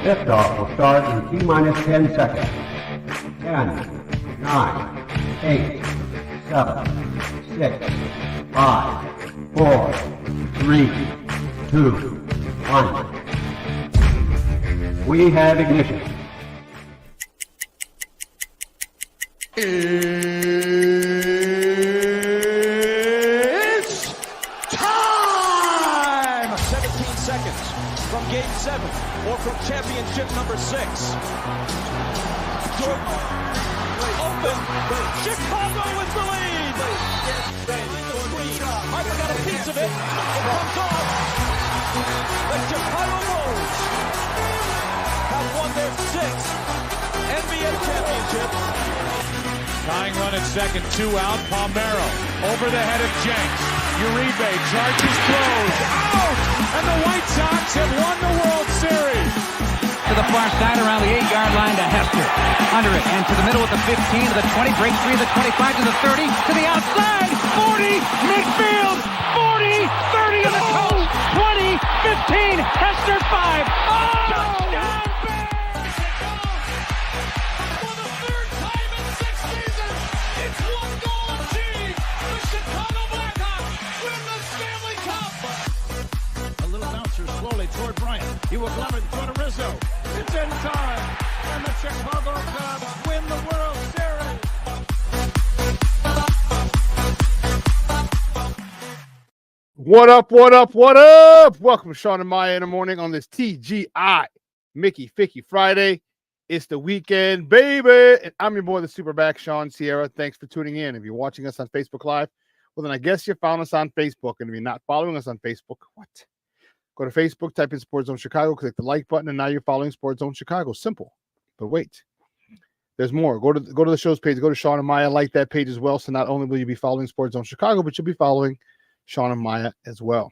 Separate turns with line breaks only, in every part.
Liftoff will start in T-minus 10 seconds. 10, 9, 8, 7, 6, 5, 4, 3, 2, 1. We have ignition.
It's time! 17 seconds from Game 7 or from championship number 6. Jordan open. Chicago with the lead. Harper got a piece of it. It comes off. The Chicago Bulls have won their 6th NBA championship.
Tying run at second, 2 out. Palmero over the head of Jenks. Uribe charges, throws, out! And the White Sox have won the World Series.
To the far side around the 8-yard line to Hester. Under it and to the middle with the 15 to the 20. Breaks 3 to the 25 to the 30 to the outside. 40 midfield. 40 30 to the coast. 20 15. Hester 5. Oh! Touchdown!
Toward Bryant. He will glove it toward Rizzo. It's in time. And the Chicago Cubs win the World Series.
What up, what up, what up? Welcome to Shawn and Maya in the morning on this TGI Mickey Ficky Friday. It's the weekend, baby. And I'm your boy, the SuperBack, Shawn Sierra. Thanks for tuning in. If you're watching us on Facebook Live, well, then I guess you found us on Facebook. And if you're not following us on Facebook, what? Go to Facebook, type in Sports Zone Chicago, click the like button, and now you're following Sports Zone Chicago. Simple. But wait, there's more. Go to the show's page. Go to Shawn and Maya. Like that page as well. So not only will you be following Sports Zone Chicago, but you'll be following Shawn and Maya as well.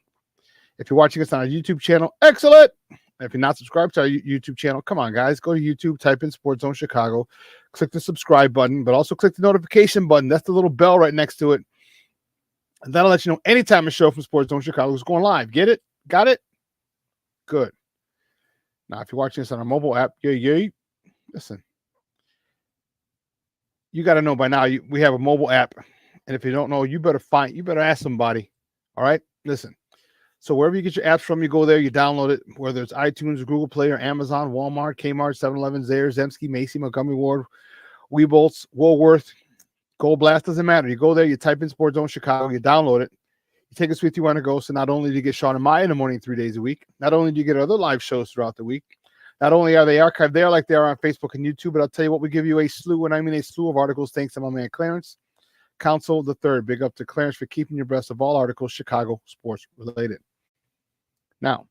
If you're watching us on our YouTube channel, excellent. If you're not subscribed to our YouTube channel, come on, guys. Go to YouTube, type in Sports Zone Chicago, click the subscribe button, but also click the notification button. That's the little bell right next to it. And that'll let you know anytime a show from Sports Zone Chicago is going live. Get it? Got it? Good. Now, if you're watching this on our mobile app, listen, you got to know by now, we have a mobile app. And if you don't know, you better ask somebody. All right? Listen. So wherever you get your apps from, you go there, you download it, whether it's iTunes, Google Play, or Amazon, Walmart, Kmart, 7-Eleven, Zayre, Zemsky, Macy, Montgomery Ward, Weebolts, Woolworth, Gold Blast, doesn't matter. You go there, you type in Sports Zone Chicago, you download it. You take us with you on the go. So not only do you get Shawn and Maya in the morning 3 days a week, not only do you get other live shows throughout the week, not only are they archived there like they are on Facebook and YouTube, but I'll tell you what, we give you a slew, and I mean a slew of articles thanks to my man Clarence, Council the Third. Big up to Clarence for keeping your abreast of all articles Chicago sports related. Now,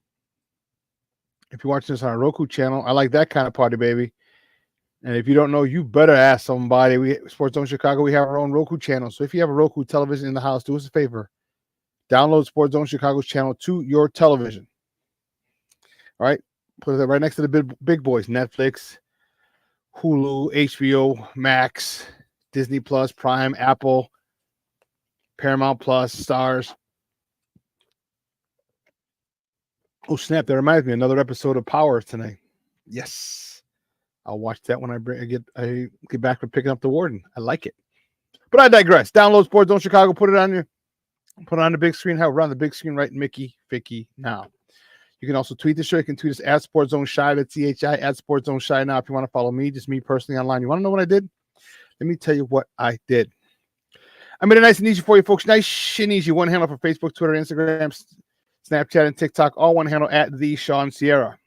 if you're watching this on our Roku channel, I like that kind of party, baby. And if you don't know, you better ask somebody. Sports Zone Chicago, we have our own Roku channel. So if you have a Roku television in the house, do us a favor. Download Sports Zone Chicago's channel to your television. All right. Put it right next to the big boys. Netflix, Hulu, HBO, Max, Disney Plus, Prime, Apple, Paramount Plus, Stars. Oh, snap. That reminds me. Another episode of Power tonight. Yes. I'll watch that when I get back from picking up the Warden. I like it. But I digress. Download Sports Zone Chicago. Put it on the big screen. However, on the big screen, right? Mickey Ficky now. You can also tweet the show. You can tweet us at Sports Zone Shy. That's CHI at Sports Zone Shy. Now, if you want to follow me, just me personally online. You want to know what I did? Let me tell you what I did. I made it nice and easy for you folks. Nice and easy. One handle for Facebook, Twitter, Instagram, Snapchat, and TikTok. All one handle at the Shawn Sierra.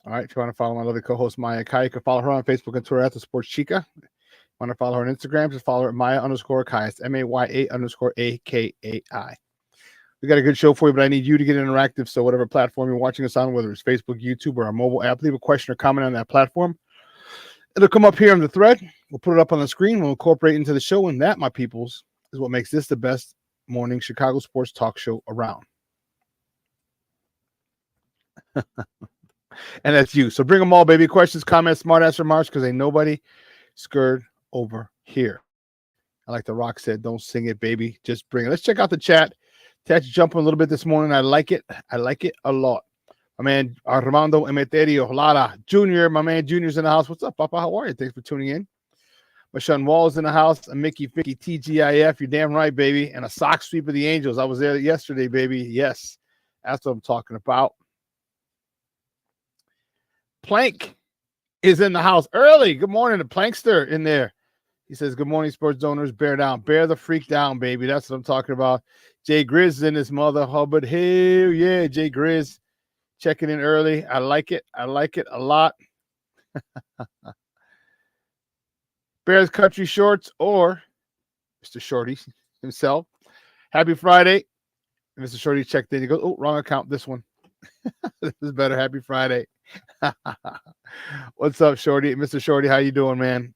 All right. If you want to follow my lovely co-host Maya Kai, you can follow her on Facebook and Twitter at the Sports Chica. Want to follow her on Instagram, just follow her at Maya_Kai. It's MAYA_AKAI. We got a good show for you, but I need you to get interactive. So whatever platform you're watching us on, whether it's Facebook, YouTube, or our mobile app, leave a question or comment on that platform. It'll come up here on the thread. We'll put it up on the screen. We'll incorporate it into the show. And that, my peoples, is what makes this the best morning Chicago sports talk show around. And that's you. So bring them all, baby. Questions, comments, smart ass remarks, because ain't nobody scared over here. I like the Rock said, don't sing it, baby. Just bring it. Let's check out the chat. Chat's jumping a little bit this morning. I like it. I like it a lot. My man Armando Emeterio Lara Jr., my man Junior's in the house. What's up, Papa? How are you? Thanks for tuning in. My son Wall's in the house. And Mickey Ficky TGIF. You're damn right, baby. And a sock sweep of the Angels. I was there yesterday, baby. Yes. That's what I'm talking about. Plank is in the house early. Good morning, the Plankster in there. He says, good morning, sports owners. Bear down. Bear the freak down, baby. That's what I'm talking about. Jay Grizz is in his mother Hubbard. Hell yeah, Jay Grizz. Checking in early. I like it. I like it a lot. Bears Country Shorts or Mr. Shorty himself. Happy Friday. Mr. Shorty checked in. He goes, oh, wrong account. This one. This is better. Happy Friday. What's up, Shorty? Mr. Shorty, how you doing, man?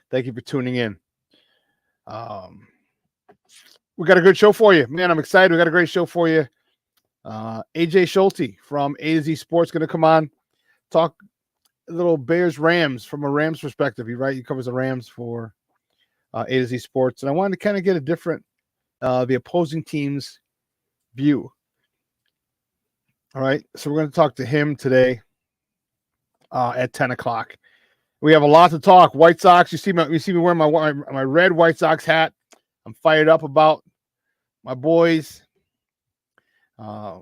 Thank you for tuning in. We got a good show for you. Man, I'm excited. We got a great show for you. AJ Schulte from A to Z Sports going to come on, talk a little Bears Rams from a Rams perspective. He covers the Rams for A to Z Sports. And I wanted to kind of get a different, the opposing team's view. All right. So we're going to talk to him today at 10 o'clock. We have a lot to talk. White Sox. You see me wearing my red White Sox hat. I'm fired up about my boys. Yeah.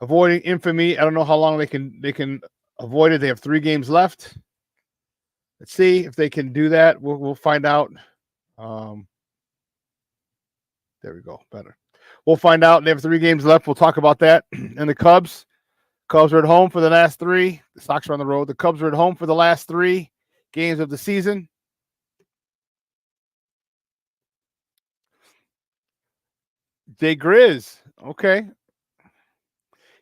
Avoiding infamy. I don't know how long they can avoid it. They have 3 games left. Let's see if they can do that. We'll find out. There we go. Better. We'll find out. They have 3 games left. We'll talk about that. And the Cubs. Cubs are at home for the last 3. The Sox are on the road. The Cubs are at home for the last 3 games of the season. Jay Grizz. Okay.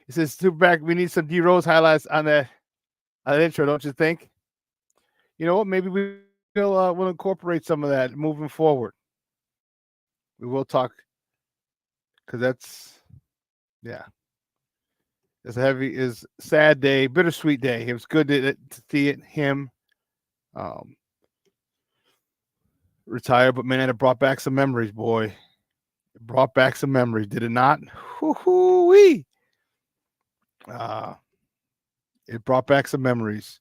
He says, SuperBack, we need some D Rose highlights on that intro, don't you think? You know what? Maybe we'll incorporate some of that moving forward. We will talk because that's, yeah. It's a sad day, bittersweet day. It was good to see him retire, but man, it brought back some memories, boy. It brought back some memories, did it not? Woo-hoo-wee. It brought back some memories.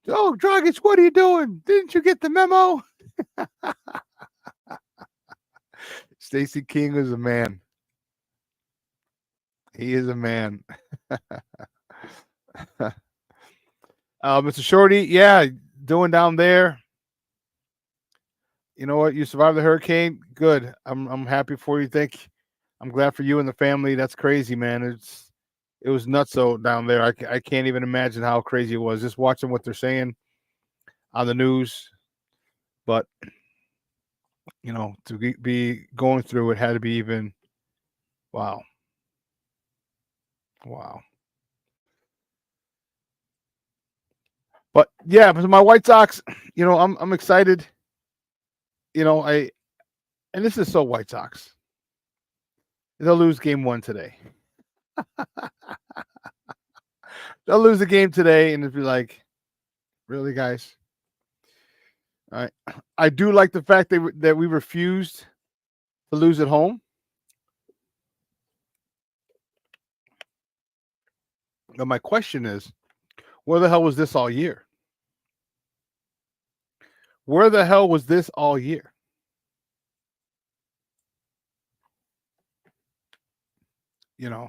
Oh, Dragic, what are you doing? Didn't you get the memo? Stacey King is a man. He is a man. Mr. Shorty, yeah, doing down there. You know what? You survived the hurricane. Good. I'm happy for you. I'm glad for you and the family. That's crazy, man. It was nutso down there. I can't even imagine how crazy it was. Just watching what they're saying on the news. But you know, to be going through it had to be even. Wow. Wow. But yeah, but my White Sox, you know, I'm excited. You know, and this is so White Sox. They'll lose game 1 today. They'll lose the game today, and it'll be like, really, guys? All right. I do like the fact that we refused to lose at home. But my question is, where the hell was this all year? Where the hell was this all year? You know,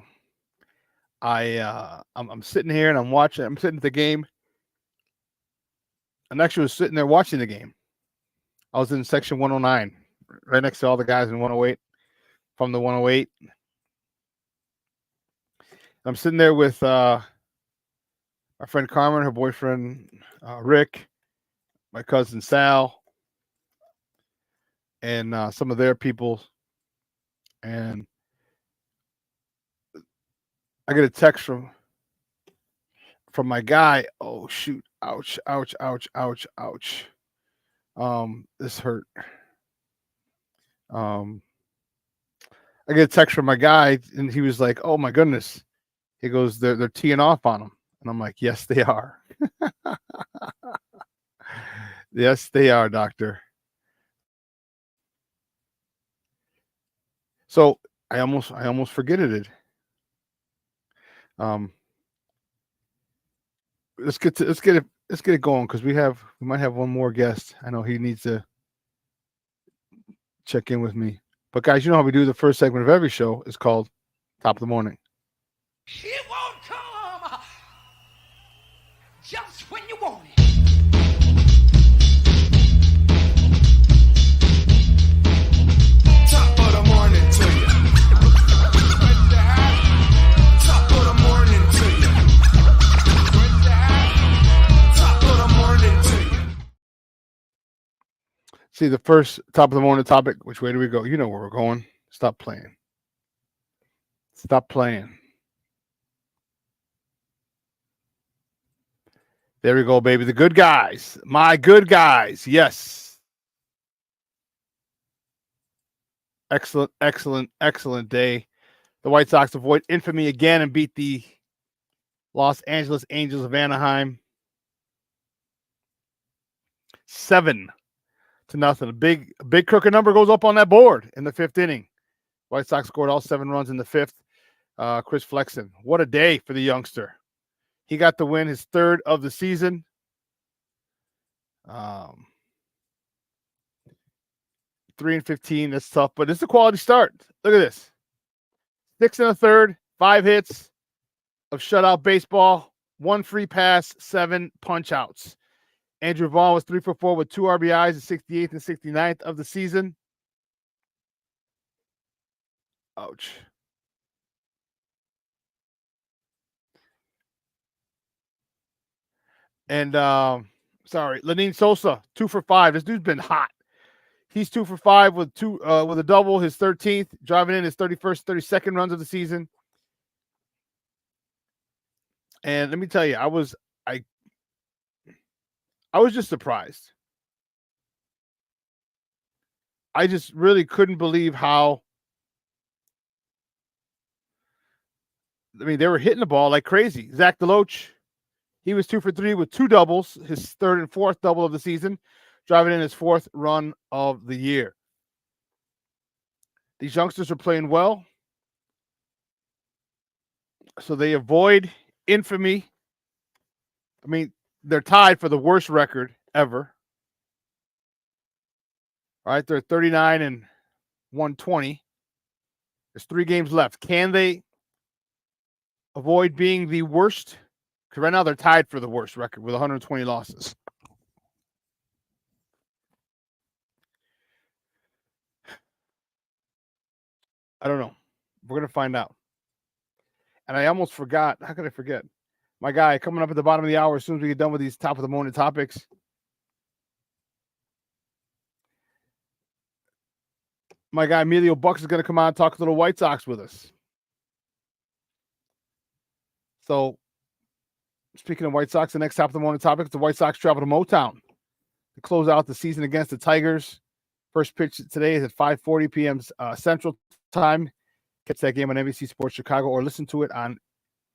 I'm sitting here and I'm watching. I'm sitting at the game. I actually was sitting there watching the game. I was in section 109, right next to all the guys in 108, from the 108. I'm sitting there with my friend Carmen, her boyfriend Rick, my cousin Sal, and some of their people. And I get a text from my guy. Oh shoot! Ouch! Ouch! Ouch! Ouch! Ouch! This hurt. I get a text from my guy, and he was like, "Oh my goodness!" He goes, "They're teeing off on him," and I'm like, "Yes, they are." Yes, they are, Doctor. So I almost forgetted it. Let's get it going because we might have one more guest. I know he needs to check in with me. But guys, you know how we do the first segment of every show is called Top of the Morning.
It won't come just when you want it.
Top of the morning to you. Top of the morning to you. Top of the morning to you.
See, the first top of the morning topic, which way do we go? You know where we're going. Stop playing. Stop playing. There we go, baby. The good guys. My good guys. Yes. Excellent, excellent, excellent day. The White Sox avoid infamy again and beat the Los Angeles Angels of Anaheim 7-0. A big crooked number goes up on that board in the fifth inning. White Sox scored all 7 runs in the fifth. Chris Flexen. What a day for the youngster. He got the win, his third of the season. 3-15. That's tough, but it's a quality start. Look at this. 6 1/3, 5 hits of shutout baseball, 1 free pass, 7 punch outs. Andrew Vaughn was 3 for 4 with 2 RBIs, the 68th and 69th of the season. Ouch. And Lenine Sosa, 2 for 5. This dude's been hot. He's 2 for 5 with a double, his 13th, driving in his 31st, 32nd runs of the season. And let me tell you, I was just surprised. I just really couldn't believe how. I mean, they were hitting the ball like crazy. Zach DeLoach, he was 2 for 3 with 2 doubles, his 3rd and 4th double of the season, driving in his 4th run of the year. These youngsters are playing well, so they avoid infamy. I mean, they're tied for the worst record ever. All right, they're 39-120. There's 3 games left. Can they avoid being the worst? Because right now they're tied for the worst record with 120 losses. I don't know. We're going to find out. And I almost forgot. How could I forget? My guy coming up at the bottom of the hour as soon as we get done with these top of the morning topics. My guy Emilio Bucks is going to come on and talk a little White Sox with us. So, speaking of White Sox, the next top of the morning topic is the White Sox travel to Motown to close out the season against the Tigers. First pitch today is at 5:40 p.m. Central Time. Catch that game on NBC Sports Chicago or listen to it on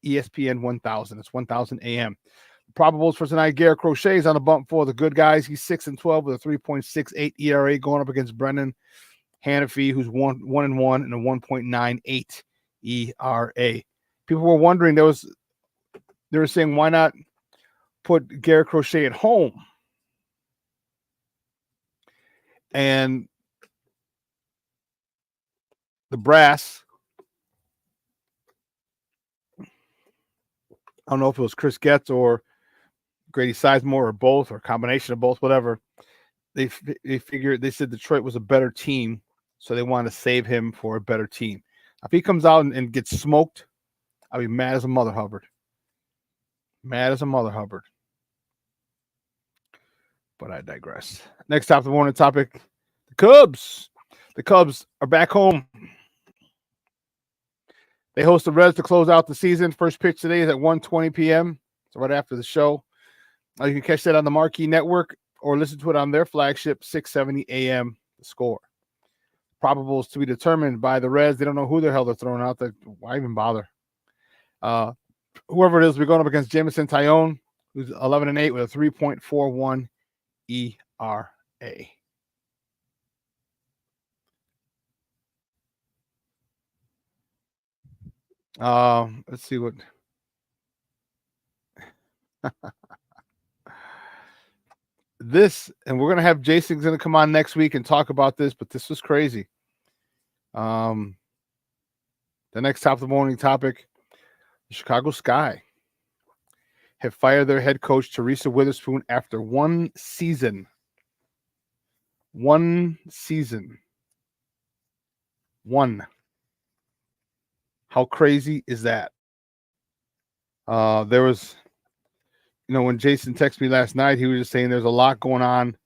ESPN 1000. It's 1000 a.m. Probables for tonight, Garrett Crochet is on the bump for the good guys. He's 6-12 with a 3.68 ERA going up against Brendan Hanafy, who's 1-1 and a 1.98 ERA. People were wondering, they were saying, why not put Garrett Crochet at home? And the brass, I don't know if it was Chris Getz or Grady Sizemore or both or a combination of both, whatever. They figured, they said Detroit was a better team, so they wanted to save him for a better team. If he comes out and gets smoked, I'll be mad as a mother Hubbard. Mad as a mother Hubbard. But I digress. Next top of the morning topic, the Cubs. The Cubs are back home. They host the Reds to close out the season. First pitch today is at 1:20 p.m. So right after the show. You can catch that on the Marquee Network or listen to it on their flagship, 670 a.m. The Score. Probables to be determined by the Reds. They don't know who the hell they're throwing out. Why even bother? Whoever it is, we're going up against Jameson Tyone, who's 11-8 with a 3.41 Let's see what. This, and we're gonna have Jason's gonna come on next week and talk about this, but this was crazy. The next top of the morning topic: the Chicago Sky have fired their head coach Teresa Witherspoon after one season. One season. One. How crazy is that? There was, when Jason texted me last night, he was just saying there's a lot going on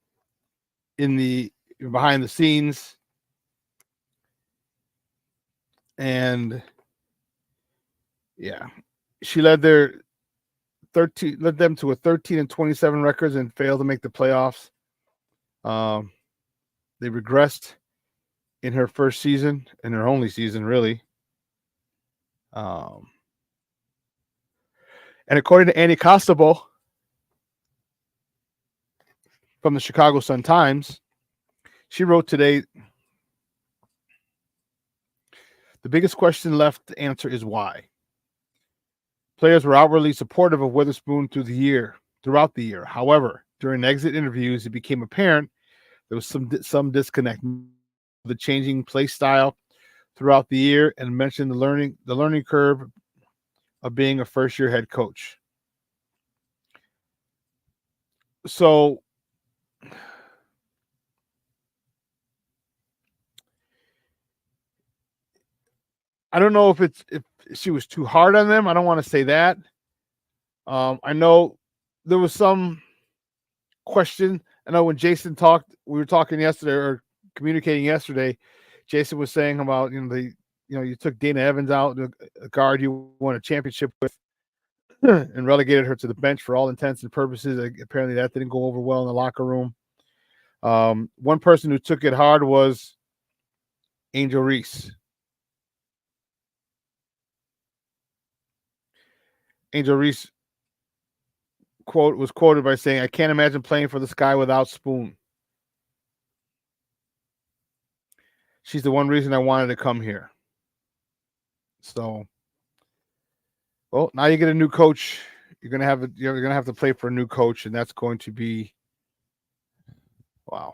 in the behind the scenes. And yeah, she led them to a 13-27 records and failed to make the playoffs. They regressed in her first season, in her only season, really. And according to Annie Costable from the Chicago Sun-Times, she wrote today, the biggest question left to answer is why. Players were outwardly supportive of Witherspoon throughout the year. However, during exit interviews, it became apparent there was some disconnect. The changing play style throughout the year, and mentioned the learning curve of being a first-year head coach. So I don't know if she was too hard on them. I don't want to say that. I know there was some question. I know when Jason talked, we were talking yesterday or communicating yesterday. Jason was saying about you took Dana Evans out, a guard you won a championship with, and relegated her to the bench for all intents and purposes. Apparently, that didn't go over well in the locker room. One person who took it hard was Angel Reese. Angel Reese was quoted by saying, "I can't imagine playing for the Sky without Spoon. She's the one reason I wanted to come here." So, well, now you get a new coach. You're gonna have to play for a new coach, and that's going to be wow.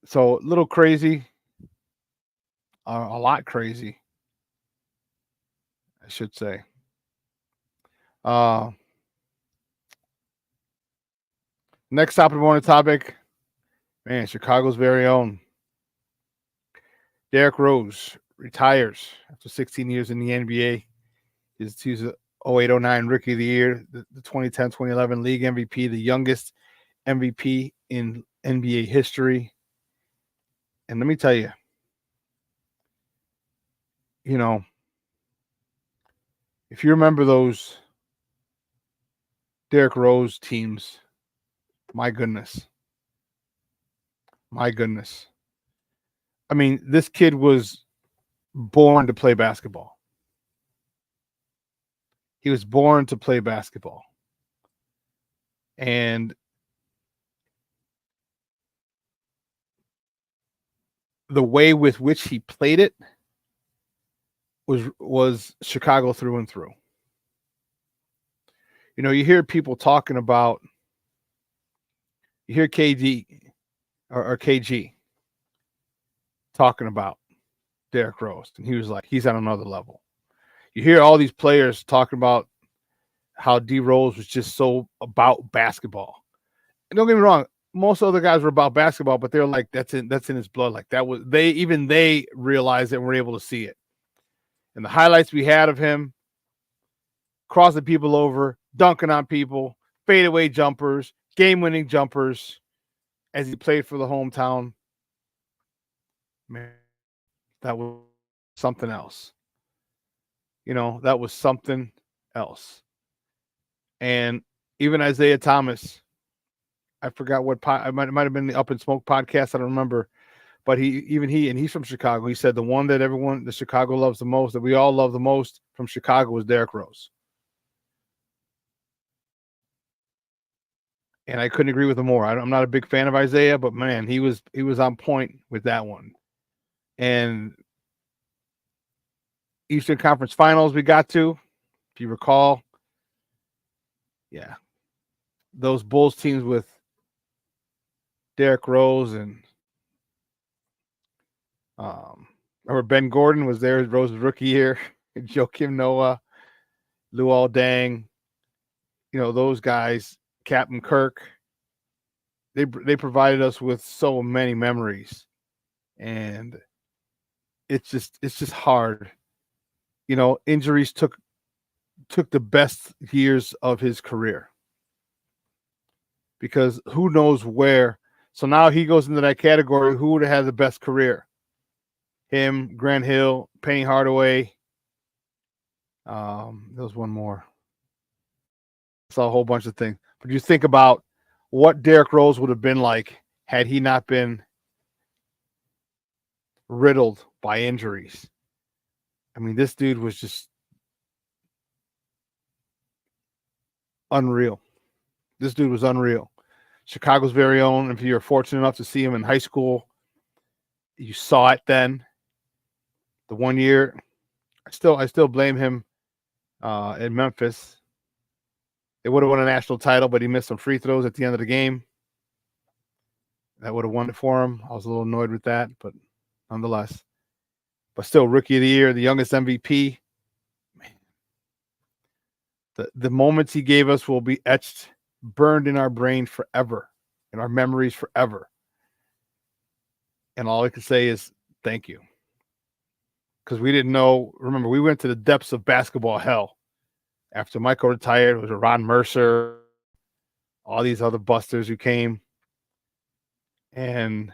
So a little crazy, a lot crazy, I should say. Next top of the morning topic, man, Chicago's very own Derrick Rose retires after 16 years in the NBA. He's a 08-09 Rookie of the Year, the 2010-2011 League MVP, the youngest MVP in NBA history. And let me tell you, if you remember those Derrick Rose teams, my goodness. I mean, this kid was born to play basketball. He was born to play basketball. And the way with which he played it was Chicago through and through. You hear people talking about, you hear KD or KG talking about Derrick Rose, and he was like, he's on another level. You hear all these players talking about how D Rose was just so about basketball. And don't get me wrong, most other guys were about basketball, but they're like, that's in his blood. Like that was they realized it and were able to see it. And the highlights we had of him crossing people over, dunking on people, fadeaway jumpers, game-winning jumpers as he played for the hometown. Man, that was something else. That was something else. And even Isaiah Thomas, I forgot what it might have been the Up in Smoke podcast. I don't remember. But he's from Chicago. He said the one that the Chicago loves the most, that we all love the most from Chicago, was Derrick Rose. And I couldn't agree with him more. I'm not a big fan of Isaiah, but man, he was on point with that one. And Eastern Conference Finals we got to, if you recall. Yeah. Those Bulls teams with Derrick Rose and remember Ben Gordon was there, Rose's rookie year, Joakim Noah, Luol Deng, those guys, Captain Kirk. They provided us with so many memories, and it's just hard. Injuries took the best years of his career, because who knows where. So now he goes into that category. Who would have had the best career? Him, Grant Hill, Penny Hardaway. There was one more. I saw a whole bunch of things. But you think about what Derrick Rose would have been like had he not been riddled by injuries. I mean, this dude was just unreal. This dude was unreal. Chicago's very own. If you're fortunate enough to see him in high school, you saw it then. The 1 year, I still blame him in Memphis. They would have won a national title, but he missed some free throws at the end of the game. That would have won it for him. I was a little annoyed with that, but nonetheless. But still, Rookie of the Year, the youngest MVP. Man. The moments he gave us will be etched, burned in our brain forever, in our memories forever. And all I can say is thank you. Because we didn't know. Remember, we went to the depths of basketball hell. After Michael retired, it was Ron Mercer, all these other busters who came. And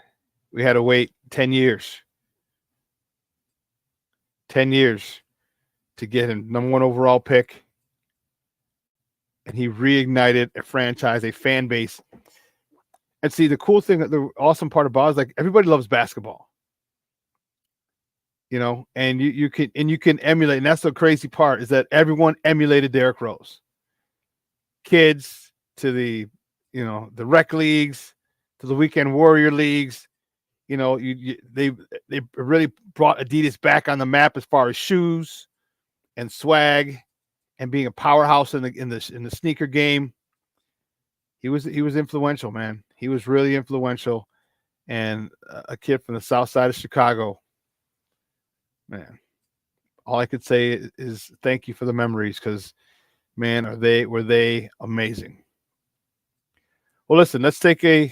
we had to wait 10 years. 10 years to get him number 1 overall pick. And he reignited a franchise, a fan base. And see, the cool thing, the awesome part about it is, like, everybody loves basketball. And you can emulate, and that's the crazy part, is that everyone emulated Derrick Rose. Kids to the rec leagues, to the weekend warrior leagues. They really brought Adidas back on the map as far as shoes and swag and being a powerhouse in the sneaker game. He was influential, man. He was really influential, and a kid from the south side of Chicago. Man, all I could say is thank you for the memories, because, man, were they amazing. Well, listen, let's take a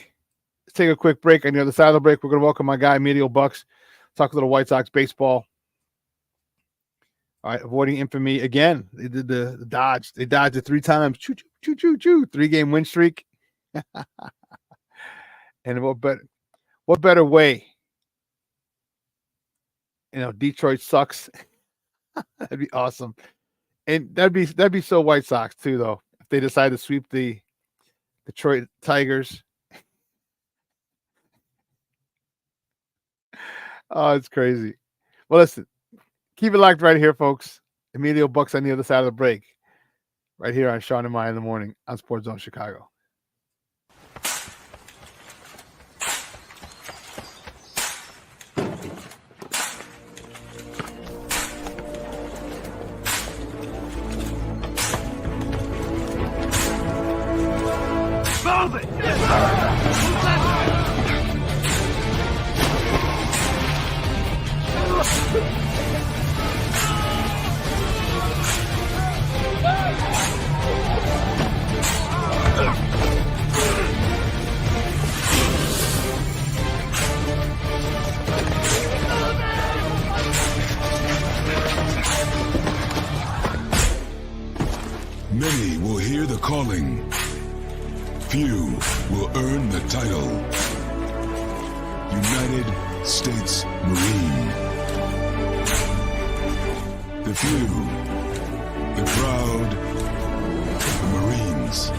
quick break. On the other side of the break, we're going to welcome my guy, Emilio Bucks, talk a little White Sox baseball. All right, avoiding infamy again. They did the dodge. They dodged it 3 times. Choo, choo, choo, choo. 3-game win streak. And what better way? Detroit sucks. That'd be awesome. And that'd be so White Sox too, though, if they decide to sweep the Detroit Tigers. Oh, it's crazy. Well, listen, keep it locked right here, folks. Emilio Bucks on the other side of the break, right here on Shawn and Maya in the Morning on Sports Zone Chicago.
Many will hear the calling. Few will earn the title. United States Marine. The few, the proud, the Marines.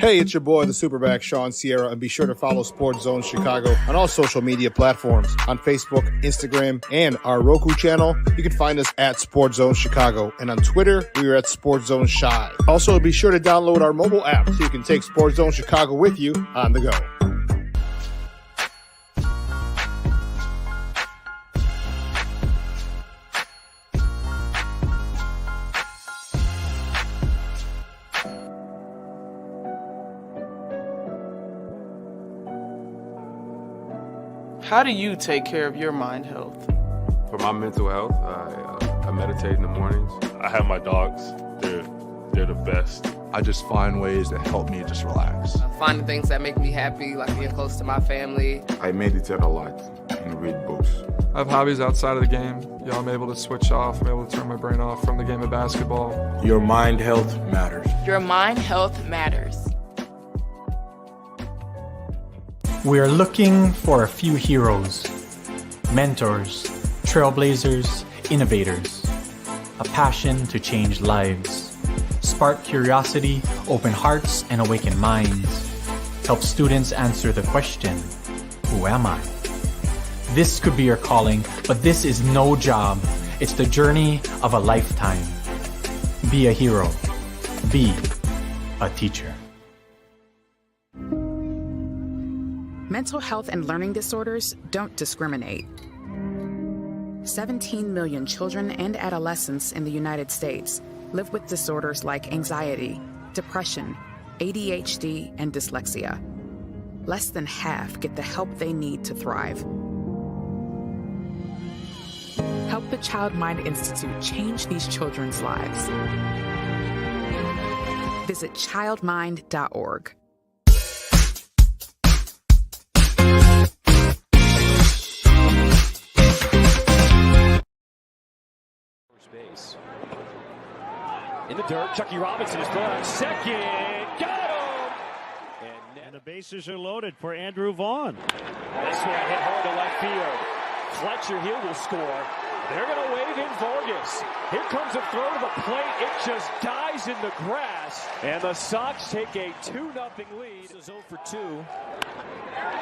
Hey, it's your boy, the SuperBack, Shawn Sierra, and be sure to follow Sports Zone Chicago on all social media platforms, on Facebook, Instagram, and our Roku channel. You can find us at Sports Zone Chicago, and on Twitter, we are at Sports Zone Shy. Also, be sure to download our mobile app so you can take Sports Zone Chicago with you on the go.
How do you take care of your mind health?
For my mental health, I meditate in the mornings.
I have my dogs. They're the best.
I just find ways that help me just relax.
Finding things that make me happy, like being close to my family.
I meditate a lot and read books.
I have hobbies outside of the game. I'm able to switch off. I'm able to turn my brain off from the game of basketball.
Your mind health matters.
Your mind health matters.
We are looking for a few heroes, mentors, trailblazers, innovators, a passion to change lives, spark curiosity, open hearts, and awaken minds, help students answer the question, who am I? This could be your calling, but this is no job. It's the journey of a lifetime. Be a hero. Be a teacher.
Mental health and learning disorders don't discriminate. 17 million children and adolescents in the United States live with disorders like anxiety, depression, ADHD, and dyslexia. Less than half get the help they need to thrive. Help the Child Mind Institute change these children's lives. Visit childmind.org.
In the dirt, Chucky Robinson is throwing second. Got him!
And the bases are loaded for Andrew Vaughn.
This one hit hard to left field. Fletcher Hill will score. They're going to wave in Vargas. Here comes a throw to the plate. It just dies in the grass. And the Sox take a 2-0 lead. This is 0 for 2.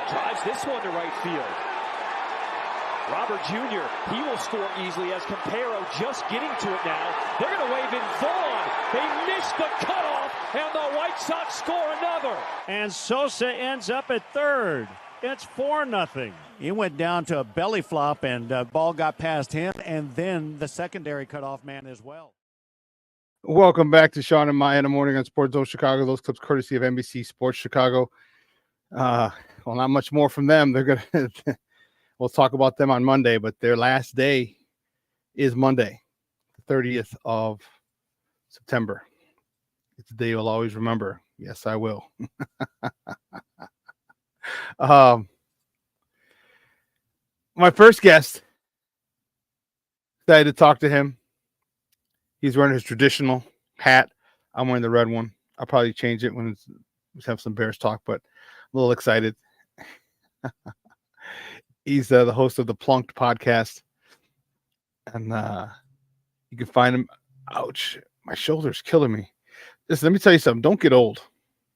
Drives this one to right field. Robert Jr., he will score easily as Campero just getting to it now. They're going to wave in Vaughn. They missed the cutoff, and the White Sox score another.
And Sosa ends up at third. It's 4-0. He went down to a belly flop, and ball got past him, and then the secondary cutoff man as well.
Welcome back to Shawn and Maya in the morning on Sports Zone Chicago. Those clips courtesy of NBC Sports Chicago. Well, not much more from them. They're going to... We'll talk about them on Monday, but their last day is Monday, the 30th of September. It's a day you'll always remember. Yes, I will. My first guest, decided to talk to him. He's wearing his traditional hat. I'm wearing the red one. I'll probably change it when we have some Bears talk, but I'm a little excited. He's the host of the Plunked podcast, and you can find him. Ouch, my shoulder's killing me. Listen, let me tell you something. Don't get old.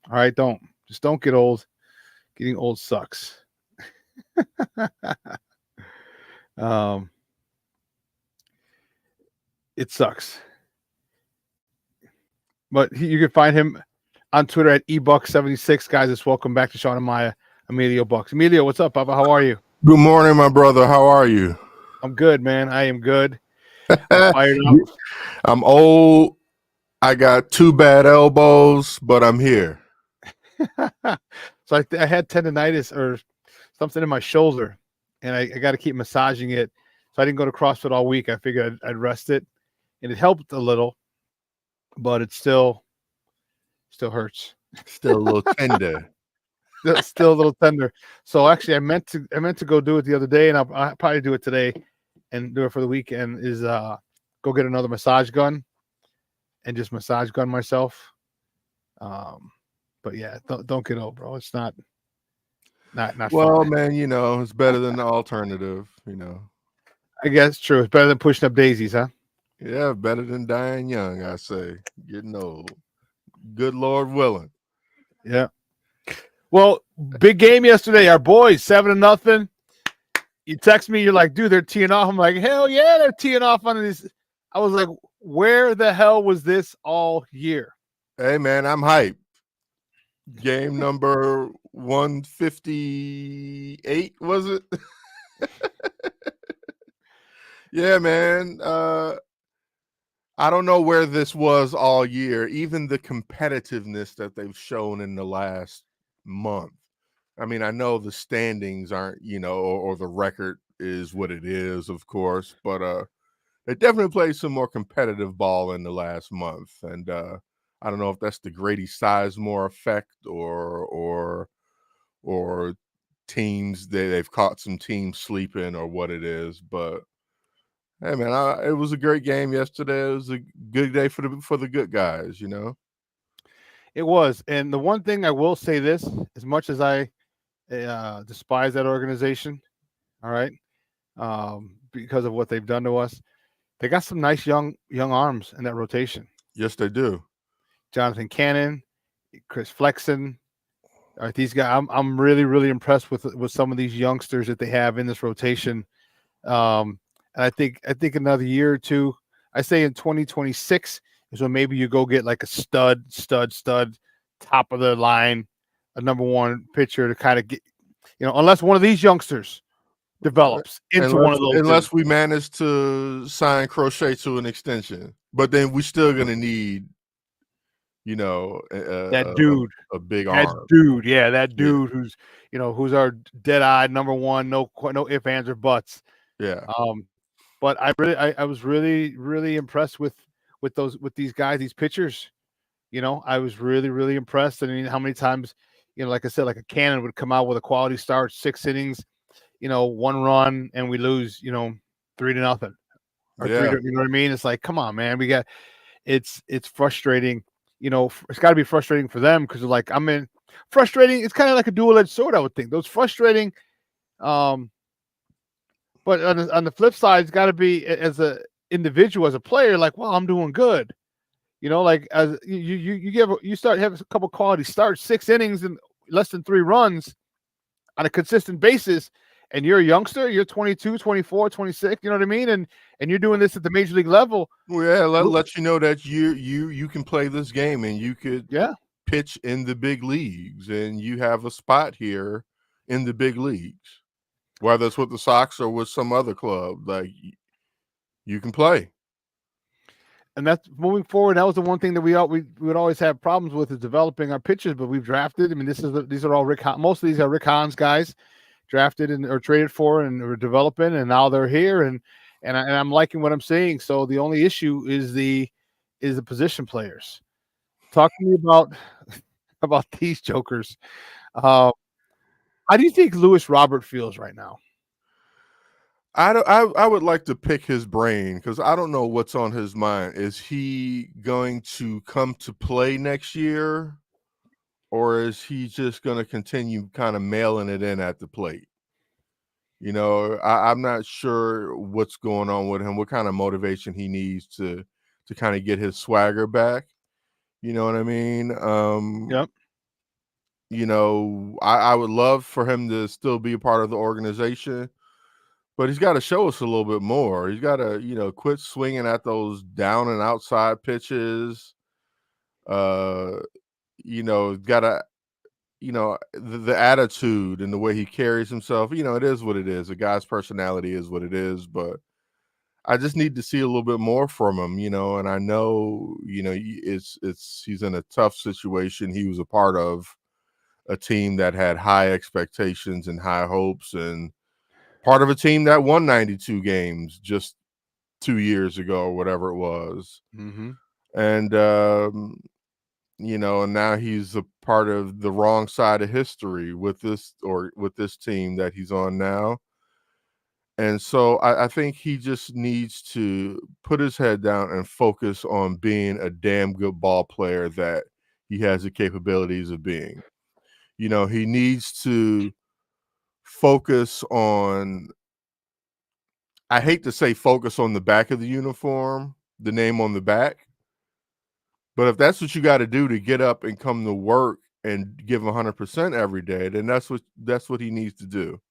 All right, don't get old. Getting old sucks. It sucks. But you can find him on Twitter at ebuck76. Guys, it's welcome back to Shawn and Maya. Emilio Bucks. Emilio, what's up, Papa? How are you?
Good morning, my brother. How are you?
I'm good, man. I am good. I'm fired up.
I'm old. I got 2 bad elbows, but I'm here.
So I had tendonitis or something in my shoulder, and I got to keep massaging it. So I didn't go to CrossFit all week. I figured I'd rest it, and it helped a little, but it still hurts.
Still a little tender.
Still a little tender. So actually, I meant to go do it the other day, and I'll probably do it today and do it for the weekend. Is go get another massage gun and just massage gun myself. But yeah, don't get old, bro. It's not.
Well,
fun.
Man, it's better than the alternative.
I guess true. It's better than pushing up daisies, huh?
Yeah, better than dying young. I say, getting old. Good Lord willing.
Yeah. Well, big game yesterday. Our boys 7-0. You text me, you're like, dude, they're teeing off. I'm like, hell yeah, they're teeing off on this. I was like, where the hell was this all year?
Hey, man, I'm hyped. Game number 158, was it? Yeah, man. I don't know where this was all year, even the competitiveness that they've shown in the last month. I mean, I know the standings aren't, or the record is what it is, of course, but they definitely played some more competitive ball in the last month. And I don't know if that's the Grady Sizemore effect or teams they've caught some teams sleeping or what it is, but hey, man, it was a great game yesterday. It was a good day for the good guys,
It was. And the one thing I will say this, as much as I despise that organization, all right, because of what they've done to us, they got some nice young arms in that rotation.
Yes, they do.
Jonathan Cannon, Chris Flexen. All right, these guys, I'm really, really impressed with some of these youngsters that they have in this rotation. And I think another year or two, I say in 2026 is when maybe you go get like a stud, top of the line, a number one pitcher to kind of get, unless one of these youngsters develops into one of those.
Unless we manage to sign Crochet to an extension, but then we're still gonna need,
that dude,
a big
that
arm.
dude, yeah, that dude who's our dead-eyed number one, no ifs, ands, or buts.
Yeah.
But I was really, really impressed with these guys, these pitchers. I was really, really impressed. I mean, how many times, like I said, like a Cannon would come out with a quality start, 6 innings, 1 run, and we lose, 3-0 or 3. You know what I mean? It's like, come on, man, it's frustrating. It's got to be frustrating for them because like frustrating. It's kind of like a dual-edged sword, I would think. Those frustrating. But on the flip side, it's got to be as a individual, as a player, like, well, I'm doing good. Like as you start having a couple quality starts, 6 innings and less than 3 runs on a consistent basis, and you're a youngster, you're 22, 24, 26, you know what I mean? And you're doing this at the major league level.
Well, yeah, let you know that you can play this game and you could pitch in the big leagues and you have a spot here in the big leagues. Whether it's with the Sox or with some other club, like you can play.
And that's moving forward. That was the one thing that we would always have problems with is developing our pitchers. But we've drafted. I mean, these are all Rick. Most of these are Rick Hahn's guys, drafted or traded for, and we're developing. And now they're here, and I'm liking what I'm seeing. So the only issue is the position players. Talk to me about these jokers. How do you think Luis Robert feels right now?
I would like to pick his brain because I don't know what's on his mind. Is he going to come to play next year, or is he just going to continue kind of mailing it in at the plate? I'm not sure what's going on with him, what kind of motivation he needs to kind of get his swagger back. You know what I mean?
Yep.
I would love for him to still be a part of the organization, but he's got to show us a little bit more. He's got to, quit swinging at those down and outside pitches. Got to, the attitude and the way he carries himself, it is what it is. A guy's personality is what it is, but I just need to see a little bit more from him, and I know, he's in a tough situation. He was a part of a team that had high expectations and high hopes, and part of a team that won 92 games just 2 years ago or whatever it was.
Mm-hmm.
And, and now he's a part of the wrong side of history with this team that he's on now. And so I think he just needs to put his head down and focus on being a damn good ball player that he has the capabilities of being. He needs to focus on, I hate to say focus on the back of the uniform, the name on the back. But if that's what you got to do to get up and come to work and give 100% every day, then that's what he needs to do.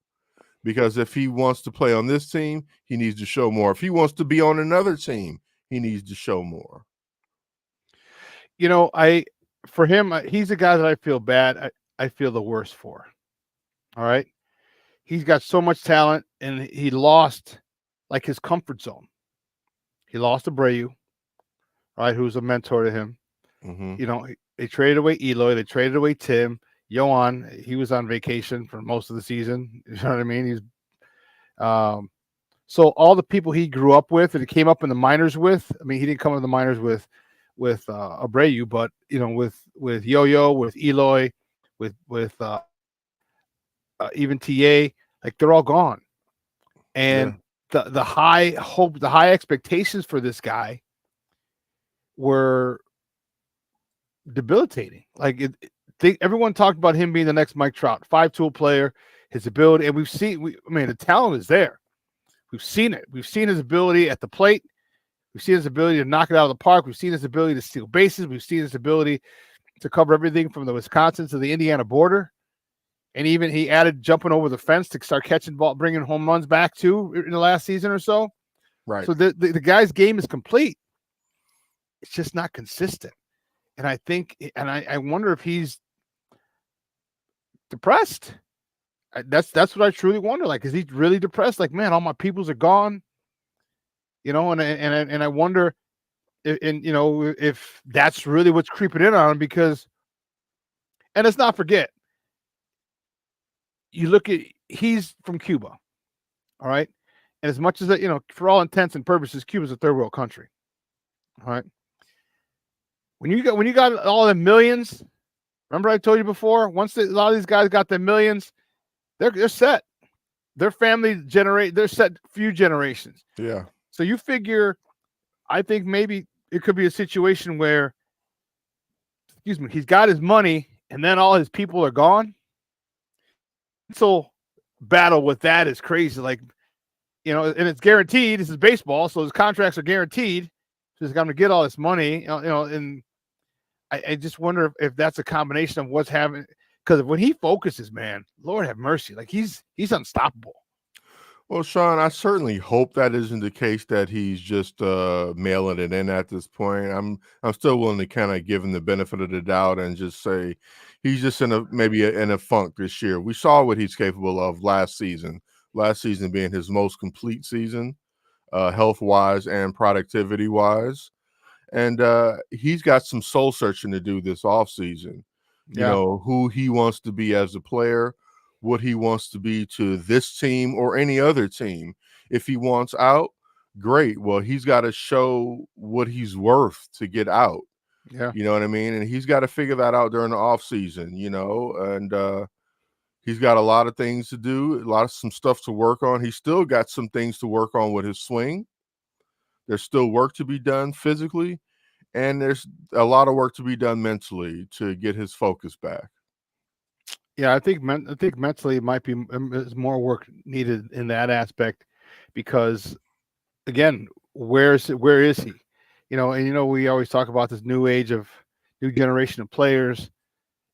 Because if he wants to play on this team, he needs to show more. If he wants to be on another team, he needs to show more.
You know, for him, he's a guy that I feel bad. I feel the worst for. All right. He's got so much talent, and he lost like his comfort zone. He lost Abreu, right, who's a mentor to him.
Mm-hmm.
You know, they traded away Eloy. They traded away Tim. Yohan, he was on vacation for most of the season. You know what I mean? He's so all the people he grew up with and he came up in the minors with. I mean, he didn't come in the minors with Abreu, but you know, with Yo-Yo, with Eloy, with even TA, like they're all gone. And the high hope, the high expectations for this guy were debilitating. Like everyone talked about him being the next Mike Trout, 5-tool player, his ability, and we've seen. The talent is there. We've seen it. We've seen his ability at the plate. We've seen his ability to knock it out of the park. We've seen his ability to steal bases. We've seen his ability to cover everything from the Wisconsin to the Indiana border, and even he added jumping over the fence to start catching ball, bringing home runs back too in the last season or so.
Right.
So the guy's game is complete. It's just not consistent. And I think, and I wonder if he's depressed. That's what I truly wonder. Like, is he really depressed? Like, man, all my peoples are gone. You know, and I wonder, if that's really what's creeping in on him. Because, and let's not forget, you look at he's from Cuba, all right. And as much as that, for all intents and purposes, Cuba's a third world country, all right. When you got all the millions, remember I told you before, once a lot of these guys got the millions, they're set. Their family they're set few generations.
Yeah.
So you figure, I think maybe it could be a situation where, he's got his money and then all his people are gone. So battle with that is crazy. Like, and it's guaranteed. This is baseball, so his contracts are guaranteed. So he's going to get all this money, and I just wonder if that's a combination of what's happening. Because when he focuses, man, Lord have mercy, like he's unstoppable.
Well, Shawn, I certainly hope that isn't the case, that he's just mailing it in at this point. I'm still willing to kind of give him the benefit of the doubt and just say he's just in a funk this year. We saw what he's capable of last season being his most complete season, health-wise and productivity-wise. And he's got some soul searching to do this offseason. You know, who he wants to be as a player, what he wants to be to this team or any other team. If he wants out, great. Well, he's got to show what he's worth to get out.
Yeah.
You know what I mean? And he's got to figure that out during the offseason, and he's got a lot of things to do, some stuff to work on. He's still got some things to work on with his swing. There's still work to be done physically, and there's a lot of work to be done mentally to get his focus back.
Yeah, I think mentally it might be more work needed in that aspect, because again, where is he? And we always talk about this new generation of players.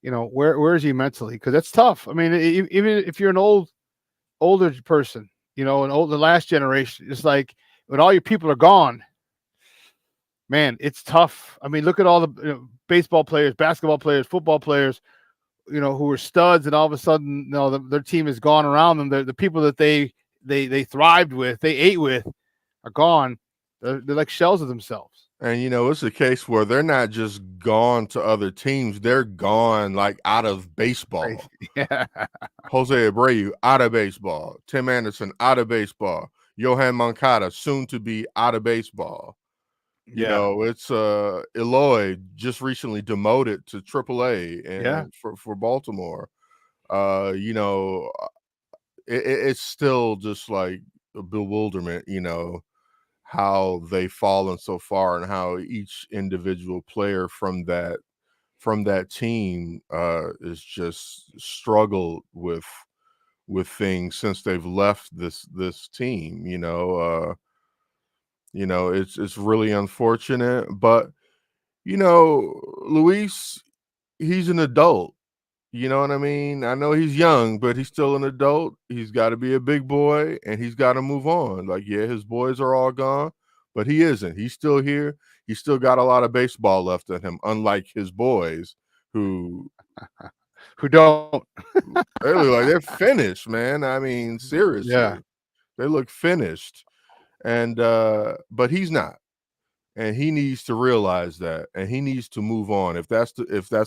Where is he mentally? Because that's tough. I mean, even if you're an older person, the last generation, it's like when all your people are gone, man, it's tough. I mean, look at all the baseball players, basketball players, football players, who were studs, and all of a sudden, their team is gone around them. The people that they thrived with, they ate with, are gone. They're like shells of themselves.
And, it's a case where they're not just gone to other teams. They're gone, like, out of baseball.
Yeah.
Jose Abreu, out of baseball. Tim Anderson, out of baseball. Yohan Moncada, soon to be out of baseball. It's Eloy, just recently demoted to AAA and for Baltimore. It's still just like a bewilderment, how they've fallen so far and how each individual player from that team is just struggled with things since they've left this team. It's really unfortunate, but Luis, he's an adult. You know what I mean? I know he's young, but he's still an adult. He's got to be a big boy, and he's got to move on. Like, yeah, his boys are all gone, but he isn't. He's still here. He's still got a lot of baseball left in him, unlike his boys who
don't.
they look like they're finished, man. I mean, seriously.
Yeah.
They look finished. And but he's not. And he needs to realize that, and he needs to move on. If that's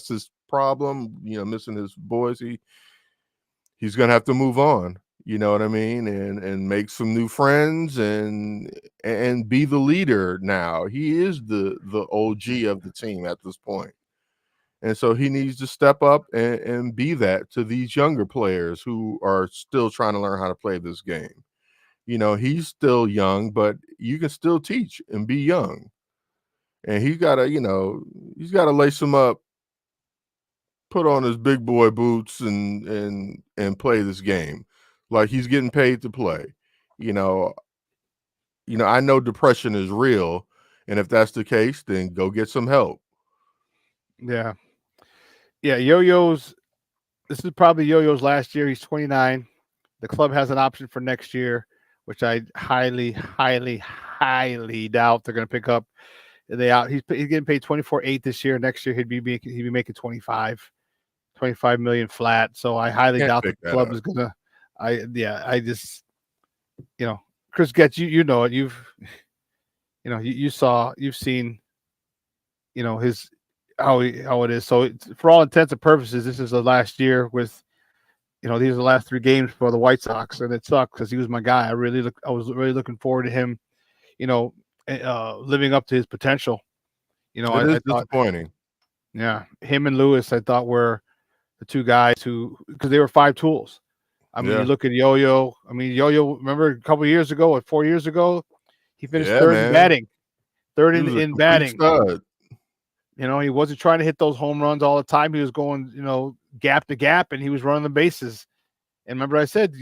his problem, missing his boys, he's gonna have to move on. You know what I mean? And make some new friends and be the leader now. He is the OG of the team at this point. And so he needs to step up and be that to these younger players who are still trying to learn how to play this game. He's still young, but you can still teach and be young. And he's got to lace him up, put on his big boy boots and play this game like he's getting paid to play. I know depression is real, and if that's the case, then go get some help.
Yeah. Yeah, Yo-Yo's, this is probably Yo-Yo's last year. He's 29. The club has an option for next year, which I highly, highly, highly doubt they're going to pick up. He's getting paid 24.8 this year. Next year he'd be making 25 million flat. So I highly doubt the club is gonna. I just, Chris Getz, you know it. You've seen, his how it is. So for all intents and purposes, this is the last year with, these are the last 3 games for the White Sox, and it sucked because he was my guy. I was really looking forward to him, living up to his potential.
It is disappointing.
Yeah, him and Lewis, I thought, were the 2 guys because they were 5 tools. I mean, you look at Yo-Yo. I mean, Yo-Yo, remember a couple of years ago, or 4 years ago, he finished third in batting. Third in batting.
Stud.
He wasn't trying to hit those home runs all the time. He was going, gap to gap, and he was running the bases. And remember, I said,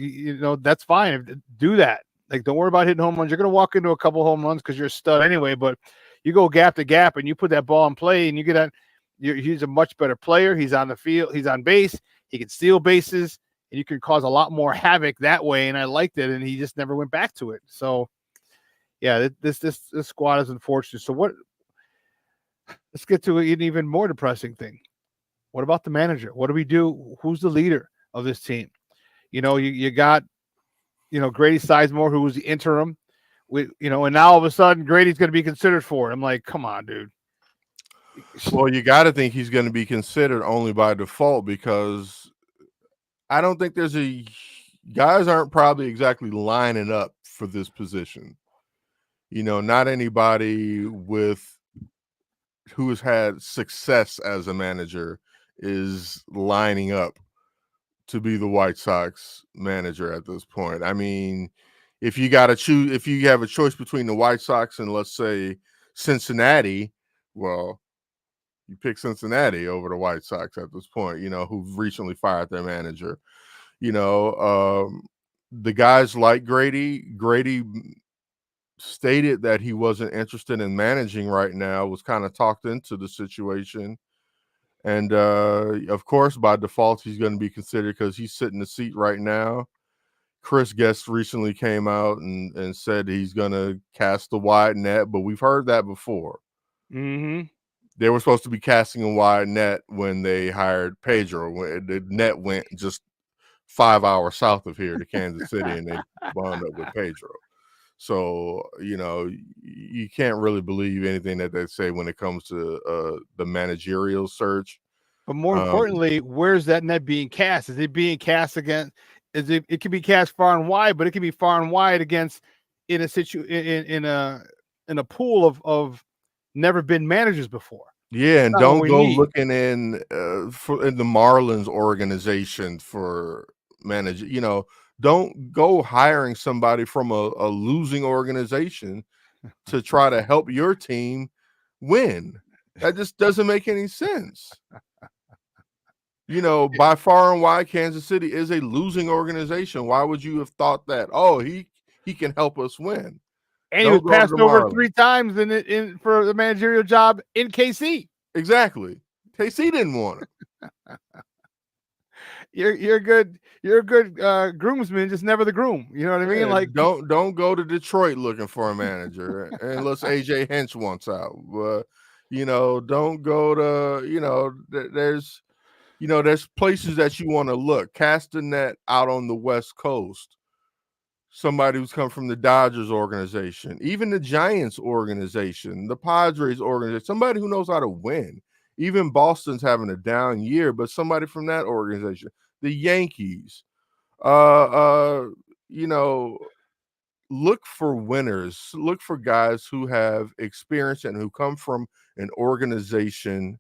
that's fine. Do that. Like, don't worry about hitting home runs. You're going to walk into a couple home runs because you're a stud anyway. But you go gap to gap, and you put that ball in play, and you get that. He's a much better player. He's on the field. He's on base. He can steal bases, and you can cause a lot more havoc that way. And I liked it, and he just never went back to it. So, yeah, this squad is unfortunate. So let's get to an even more depressing thing. What about the manager? What do we do? Who's the leader of this team? You got, Grady Sizemore, who was the interim. And now all of a sudden Grady's going to be considered for it. I'm like, come on, dude.
Well, you got to think he's going to be considered only by default because I don't think guys aren't probably exactly lining up for this position. Not anybody who has had success as a manager is lining up to be the White Sox manager at this point. I mean, if you have a choice between the White Sox and, let's say, Cincinnati, well, you pick Cincinnati over the White Sox at this point, who've recently fired their manager. The guys like Grady stated that he wasn't interested in managing right now, was kind of talked into the situation. And, of course, by default, he's going to be considered because he's sitting in the seat right now. Chris Guest recently came out and said he's going to cast the wide net, but we've heard that before.
Mm-hmm.
They were supposed to be casting a wide net when they hired Pedro. When the net went just 5 hours south of here to Kansas City, and they wound up with Pedro. So, you can't really believe anything that they say when it comes to the managerial search.
But more importantly, where's that net being cast? Is it being cast against? It can be cast far and wide, but it can be far and wide against in a pool of never been managers before.
Yeah, and don't go looking in the Marlins organization for manager. Don't go hiring somebody from a losing organization to try to help your team win. That just doesn't make any sense. By far and wide, Kansas City is a losing organization. Why would you have thought that? Oh, he can help us win.
And he was passed over 3 times in for the managerial job in KC.
Exactly. KC didn't want him.
you're a good groomsman, just never the groom. You know what I mean?
Yeah,
Like,
don't go to Detroit looking for a manager unless AJ Hinch wants out. But don't go to there's places that you want to look. Cast the net out on the West Coast. Somebody who's come from the Dodgers organization, even the Giants organization, the Padres organization, somebody who knows how to win. Even Boston's having a down year, but somebody from that organization, the Yankees, look for winners, look for guys who have experience and who come from an organization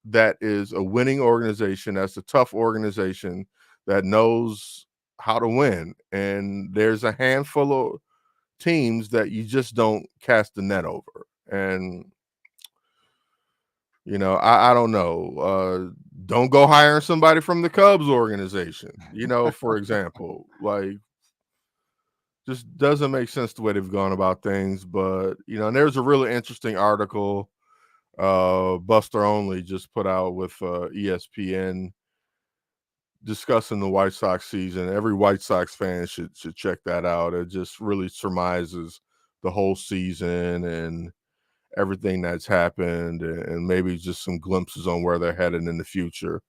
that is a winning organization, that's a tough organization that knows how to win. And there's a handful of teams that you just don't cast the net over. And I don't know. Don't go hiring somebody from the Cubs organization, for example. Like, just doesn't make sense the way they've gone about things. But, and there's a really interesting article Buster Only just put out with ESPN discussing the White Sox season. Every White Sox fan should check that out. It just really surmises the whole season and everything that's happened, and maybe just some glimpses on where they're headed in the future.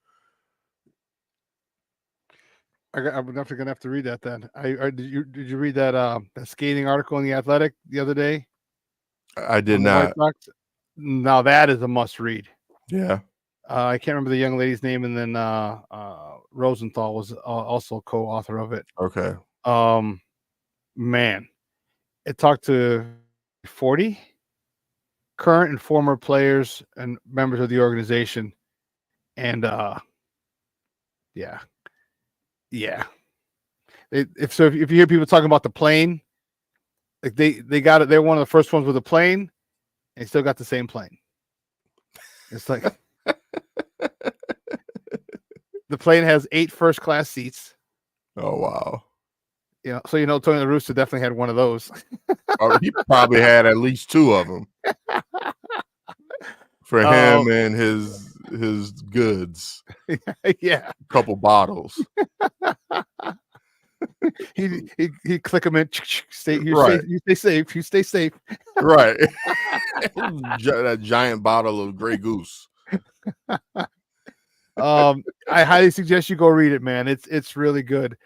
I'm definitely gonna have to read that then. Did you read that that skating article in the Athletic the other day?
I did not.
Now that is a must read.
Yeah.
I can't remember the young lady's name, and then Rosenthal was also co-author of it.
Okay.
Man, it talked to 40 current and former players and members of the organization, and yeah. If you hear people talking about the plane, like they got it, they're one of the first ones with a plane, and they still got the same plane. It's like the plane has 8 first-class seats.
Oh wow!
So Tony La Russa definitely had one of those.
He probably had at least 2 of them for him and his goods.
Yeah,
a couple bottles.
he click them in.
Right.
You stay safe. You stay safe.
Right. That giant bottle of Grey Goose.
I highly suggest you go read it, man. It's really good.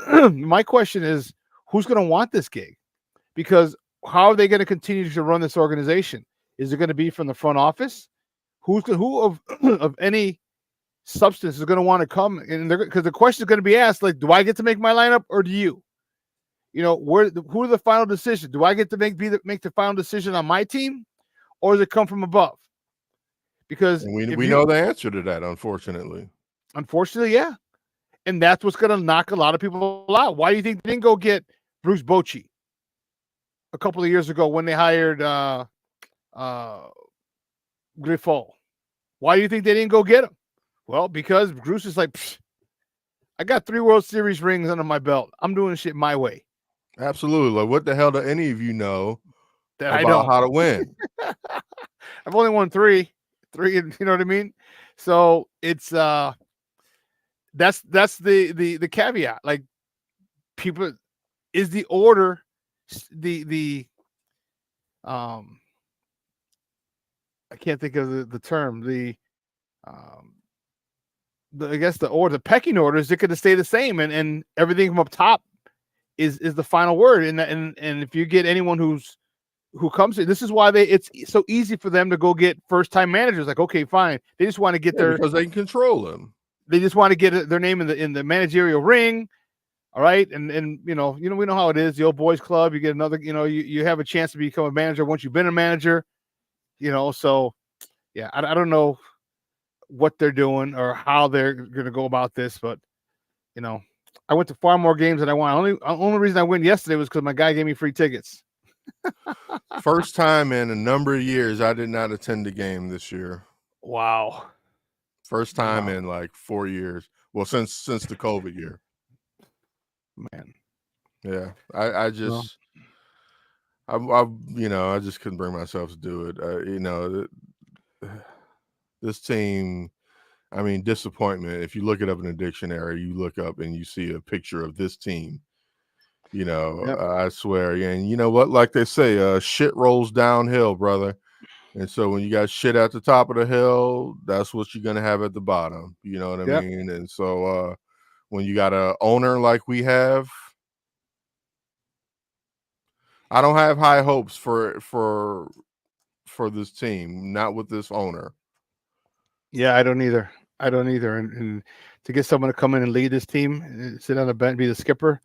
My question is, who's going to want this gig? Because how are they going to continue to run this organization? Is it going to be from the front office? Who of any substance is going to want to come? And because the question is going to be asked, like, do I get to make my lineup or do you? Who are the final decisions? Do I get to make the final decision on my team, or does it come from above? Because
we know the answer to that, unfortunately.
Unfortunately, yeah. And that's what's going to knock a lot of people out. Why do you think they didn't go get Bruce Bochy a couple of years ago when they hired Griffo? Why do you think they didn't go get him? Well, because Bruce is like, I got 3 World Series rings under my belt. I'm doing shit my way.
Absolutely. Like, what the hell do any of you know
that
about how to win?
I've only won 3. You know what I mean? So it's that's the caveat. Like, people, is the order the I can't think of the term. I guess the pecking order, is it going to stay the same, and everything from up top is the final word. And if you get anyone who comes in, this is why it's so easy for them to go get first time managers. Like, okay, fine, they just want to get
because they can control them.
They just want to get their name in the managerial ring. All right, and we know how it is. The old boys club. You get another. You have a chance to become a manager once you've been a manager. So yeah, I don't know what they're doing or how they're going to go about this, but I went to far more games than I want. Only reason I went yesterday was because my guy gave me free tickets.
First time in a number of years I did not attend a game this year.
Wow.
First time in like 4 years. Well, since the COVID year.
Man.
Yeah. I just I just couldn't bring myself to do it. This team, I mean, disappointment. If you look it up in a dictionary, you look up and you see a picture of this team. You know,
Yep.
I swear. And you know what? Like they say, shit rolls downhill, brother. And so when you got shit at the top of the hill, that's what you're gonna have at the bottom. You know what I
Yep.
mean? And so when you got a owner like we have, I don't have high hopes for this team. Not with this owner.
Yeah, I don't either. And to get someone to come in and lead this team, sit on the bench, be the skipper,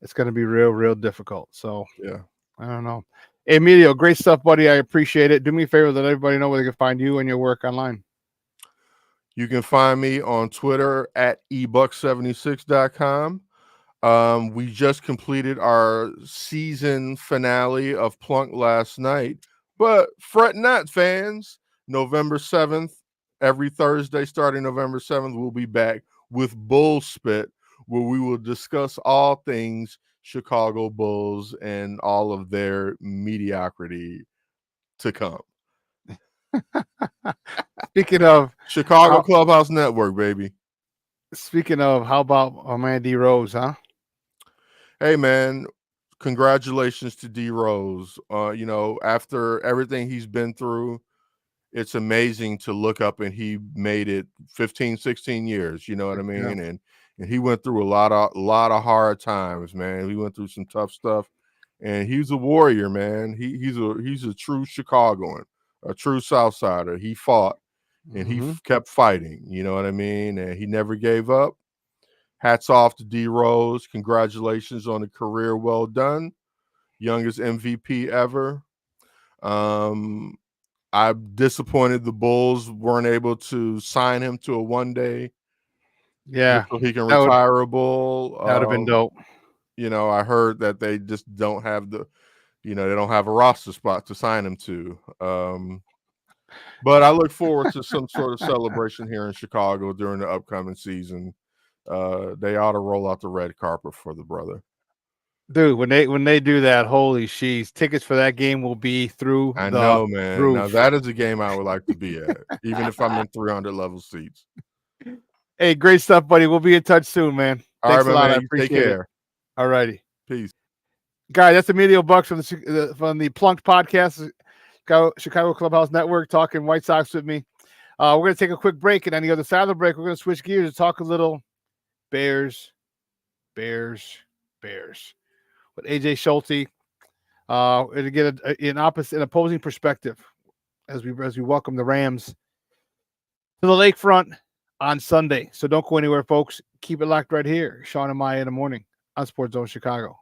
it's going to be real difficult. So
yeah,
I don't know. Hey, Emilio, great stuff, buddy. I appreciate it. Do me a favor, let everybody know where they can find you and your work online.
You can find me on Twitter at ebuck76.com. We just completed our season finale of Plunk last night, but fret not, fans. November 7th, every Thursday starting November 7th, we'll be back with Bull Spit, where we will discuss all things Chicago Bulls and all of their mediocrity to come.
Speaking of
Chicago Clubhouse Network, baby.
Speaking of, how about my man D Rose, huh?
Hey, man, congratulations to D Rose. You know, after everything he's been through, it's amazing to look up and he made it 15, 16 years. You know what I mean?
Yeah.
And he went through a lot of hard times, man. He went through some tough stuff, and he's a warrior, man. He's a true Chicagoan, a true Southsider. He fought and he kept fighting. You know what I mean? And he never gave up. Hats off to D Rose. Congratulations on a career well done. Youngest MVP ever. I'm disappointed the Bulls weren't able to sign him to a one-day.
Yeah,
so he can retireable.
That would have been dope.
You know, I heard that they just don't have they don't have a roster spot to sign him to. But I look forward to some sort of celebration here in Chicago during the upcoming season. They ought to roll out the red carpet for the brother.
Dude, when they do that, holy sheesh, tickets for that game will be through
I
the
know, man.
roof.
Now that is a game I would like to be at, even if I'm in 300 level seats.
Hey, great stuff, buddy. We'll be in touch soon, man. Thanks a lot. I appreciate
take care.
it. All righty.
Peace.
Guys, that's Emilio Bucks from the Plunked Podcast, Chicago Clubhouse Network, talking White Sox with me. We're going to take a quick break, and on the other side of the break, we're going to switch gears and talk a little Bears with AJ Schulte, to get an opposing perspective as we welcome the Rams to the lakefront on Sunday. So don't go anywhere, folks. Keep it locked right here. Shawn and Maya in the morning on Sports Zone Chicago.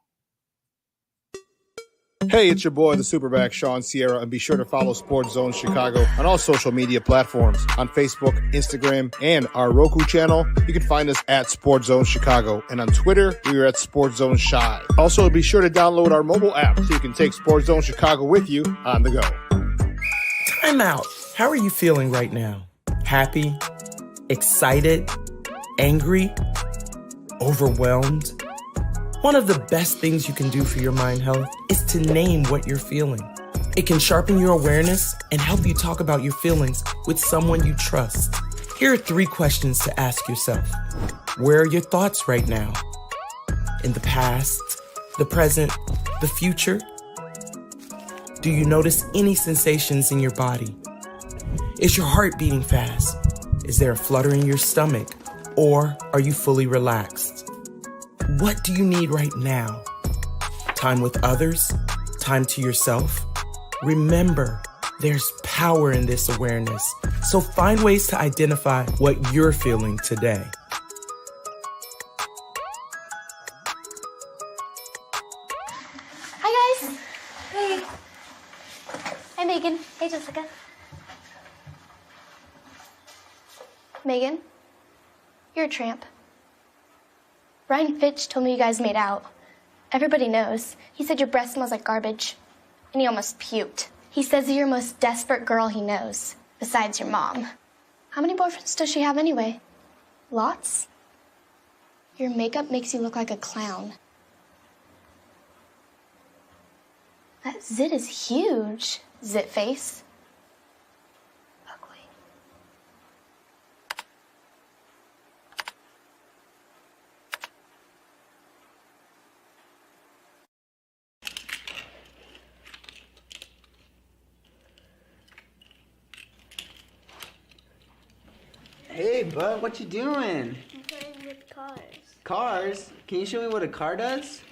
Hey, it's your boy, the SuperBack, Shawn Sierra, and be sure to follow Sports Zone Chicago on all social media platforms, on Facebook, Instagram, and our Roku channel. You can find us at Sports Zone Chicago, and on Twitter, we are at Sports Zone Shy. Also, be sure to download our mobile app so you can take Sports Zone Chicago with you on the go.
Time out. How are you feeling right now? Happy? Excited? Angry? Overwhelmed? One of the best things you can do for your mind health is to name what you're feeling. It can sharpen your awareness and help you talk about your feelings with someone you trust. Here are 3 questions to ask yourself. Where are your thoughts right now? In the past, the present, the future? Do you notice any sensations in your body? Is your heart beating fast? Is there a flutter in your stomach? Or are you fully relaxed? What do you need right now? Time with others? Time to yourself? Remember, there's power in this awareness. So find ways to identify what you're feeling today.
Hi, guys. Hey. Hi, Megan. Hey, Jessica. Megan, you're a tramp. Brian Fitch told me you guys made out. Everybody knows. He said your breath smells like garbage. And he almost puked. He says you're the most desperate girl he knows, besides your mom. How many boyfriends does she have anyway? Lots? Your makeup makes you look like a clown. That zit is huge, zit face. Ugly.
Hey, bud, what you doing?
I'm playing with cars.
Cars? Can you show me what a car does?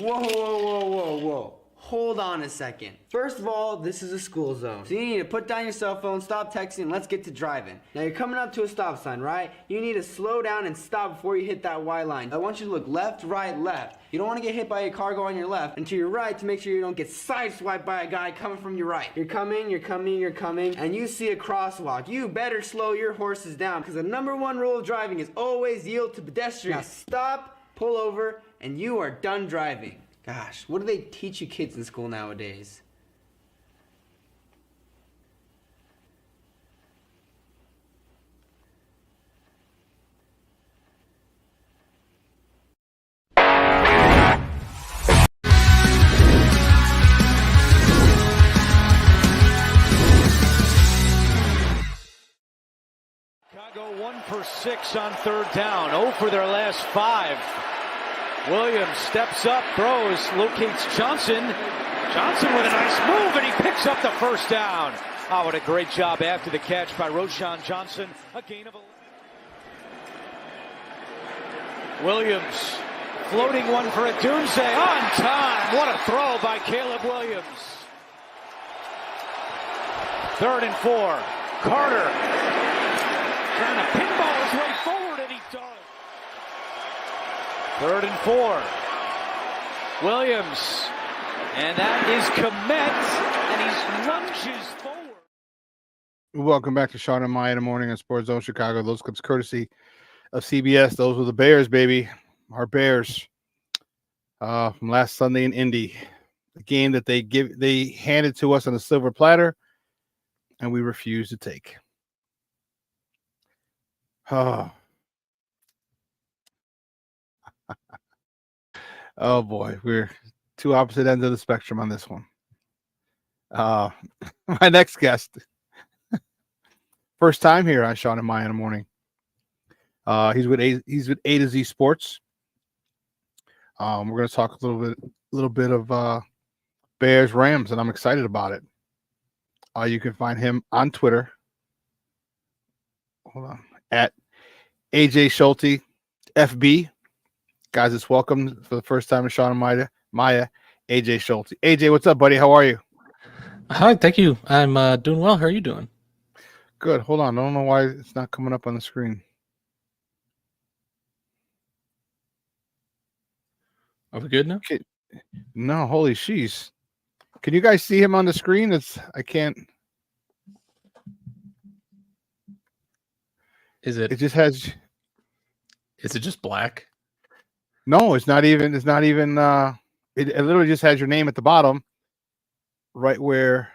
Whoa, whoa, whoa, whoa, whoa. Hold on a second. First of all, this is a school zone. So you need to put down your cell phone, stop texting, and let's get to driving. Now you're coming up to a stop sign, right? You need to slow down and stop before you hit that Y line. I want you to look left, right, left. You don't want to get hit by a car going on your left and to your right to make sure you don't get sideswiped by a guy coming from your right. You're coming, and you see a crosswalk. You better slow your horses down because the #1 rule of driving is always yield to pedestrians. Now stop, pull over, and you are done driving. Gosh, what do they teach you kids in school nowadays?
Chicago 1 for 6 on 3rd down. 0 for their last 5. Williams steps up, throws, locates Johnson. Johnson with a nice move, and he picks up the 1st down. Oh, what a great job after the catch by Roshan Johnson. A gain of 11. Williams floating one for a doomsday on time. What a throw by Caleb Williams. 3rd and 4. Carter trying to pinball his way forward, and he does. 3rd and 4. Williams. And that is Komet. And he lunges forward.
Welcome back to Shawn and Maya in the morning on Sports Zone Chicago. Those clips courtesy of CBS. Those were the Bears, baby. Our Bears from last Sunday in Indy. The game that they handed to us on a silver platter, and we refused to take. Oh. Oh boy, we're two opposite ends of the spectrum on this one. My next guest, first time here on Shawn and Maya in the morning. He's with A to Z Sports. We're going to talk a little bit of Bears Rams, and I'm excited about it. You can find him on Twitter. Hold on, at AJ Schulte FB. Guys, it's welcome for the first time to Shawn and Maya, AJ Schulte. AJ, what's up, buddy? How are you?
Hi, thank you. I'm doing well. How are you doing?
Good. Hold on. I don't know why it's not coming up on the screen.
Are we good now?
Okay. No, holy sheesh. Can you guys see him on the screen? I can't.
Is it?
It just has.
Is it just black?
No, it's not even. It's not even. It literally just has your name at the bottom, right where.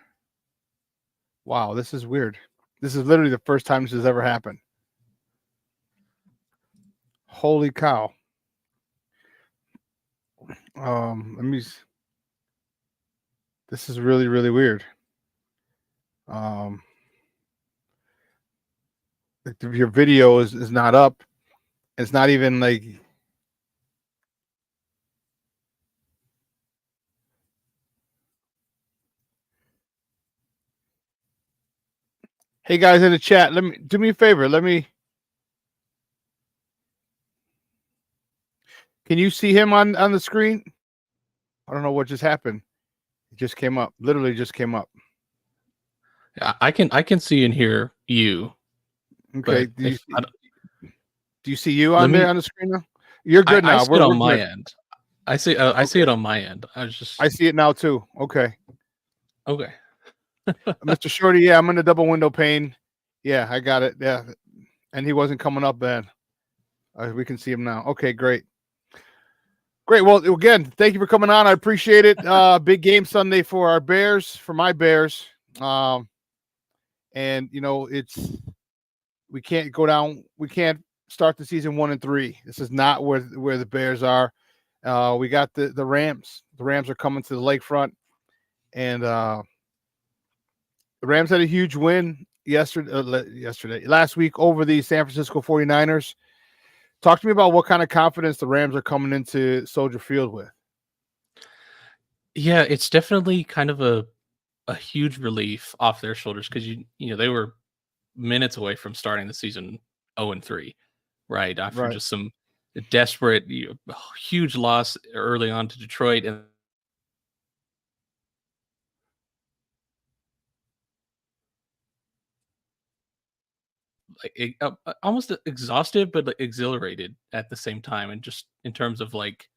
Wow, this is weird. This is literally the first time this has ever happened. Holy cow. Let me. This is really, really weird. Your video is not up. It's not even like. Hey guys in the chat, do me a favor. Can you see him on the screen? I don't know what just happened. It just came up. Literally just came up.
I can see and hear you.
Okay. Do you see you on there on the screen now? You're good now.
I see it on my end. I see it on my end. I
see it now too. Okay.
Okay.
Mr. Shorty, yeah, I'm in the double window pane. Yeah, I got it. Yeah. And he wasn't coming up then. We can see him now. Okay, great. Great. Well, again, thank you for coming on. I appreciate it. Big game Sunday for our Bears, for my Bears. And you know, we can't go down. We can't start the season 1-3. This is not where the Bears are. We got the Rams. The Rams are coming to the lakefront, and the Rams had a huge win last week over the San Francisco 49ers. Talk to me about what kind of confidence the Rams are coming into Soldier Field with.
Yeah, it's definitely kind of a huge relief off their shoulders because you know they were minutes away from starting the season 0-3, right? After
Right.
just some desperate, huge loss early on to Detroit, and like almost exhausted, but like exhilarated at the same time, and just in terms of like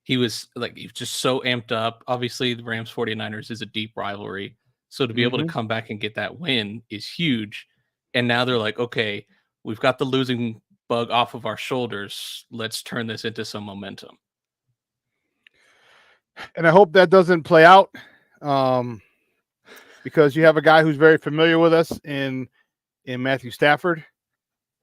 he was just so amped up. Obviously, the Rams 49ers is a deep rivalry. So to be able to
Mhm.
come back and get that win is huge. And now they're like, okay, we've got the losing bug off of our shoulders. Let's turn this into some momentum.
And I hope that doesn't play out, because you have a guy who's very familiar with us in Matthew Stafford,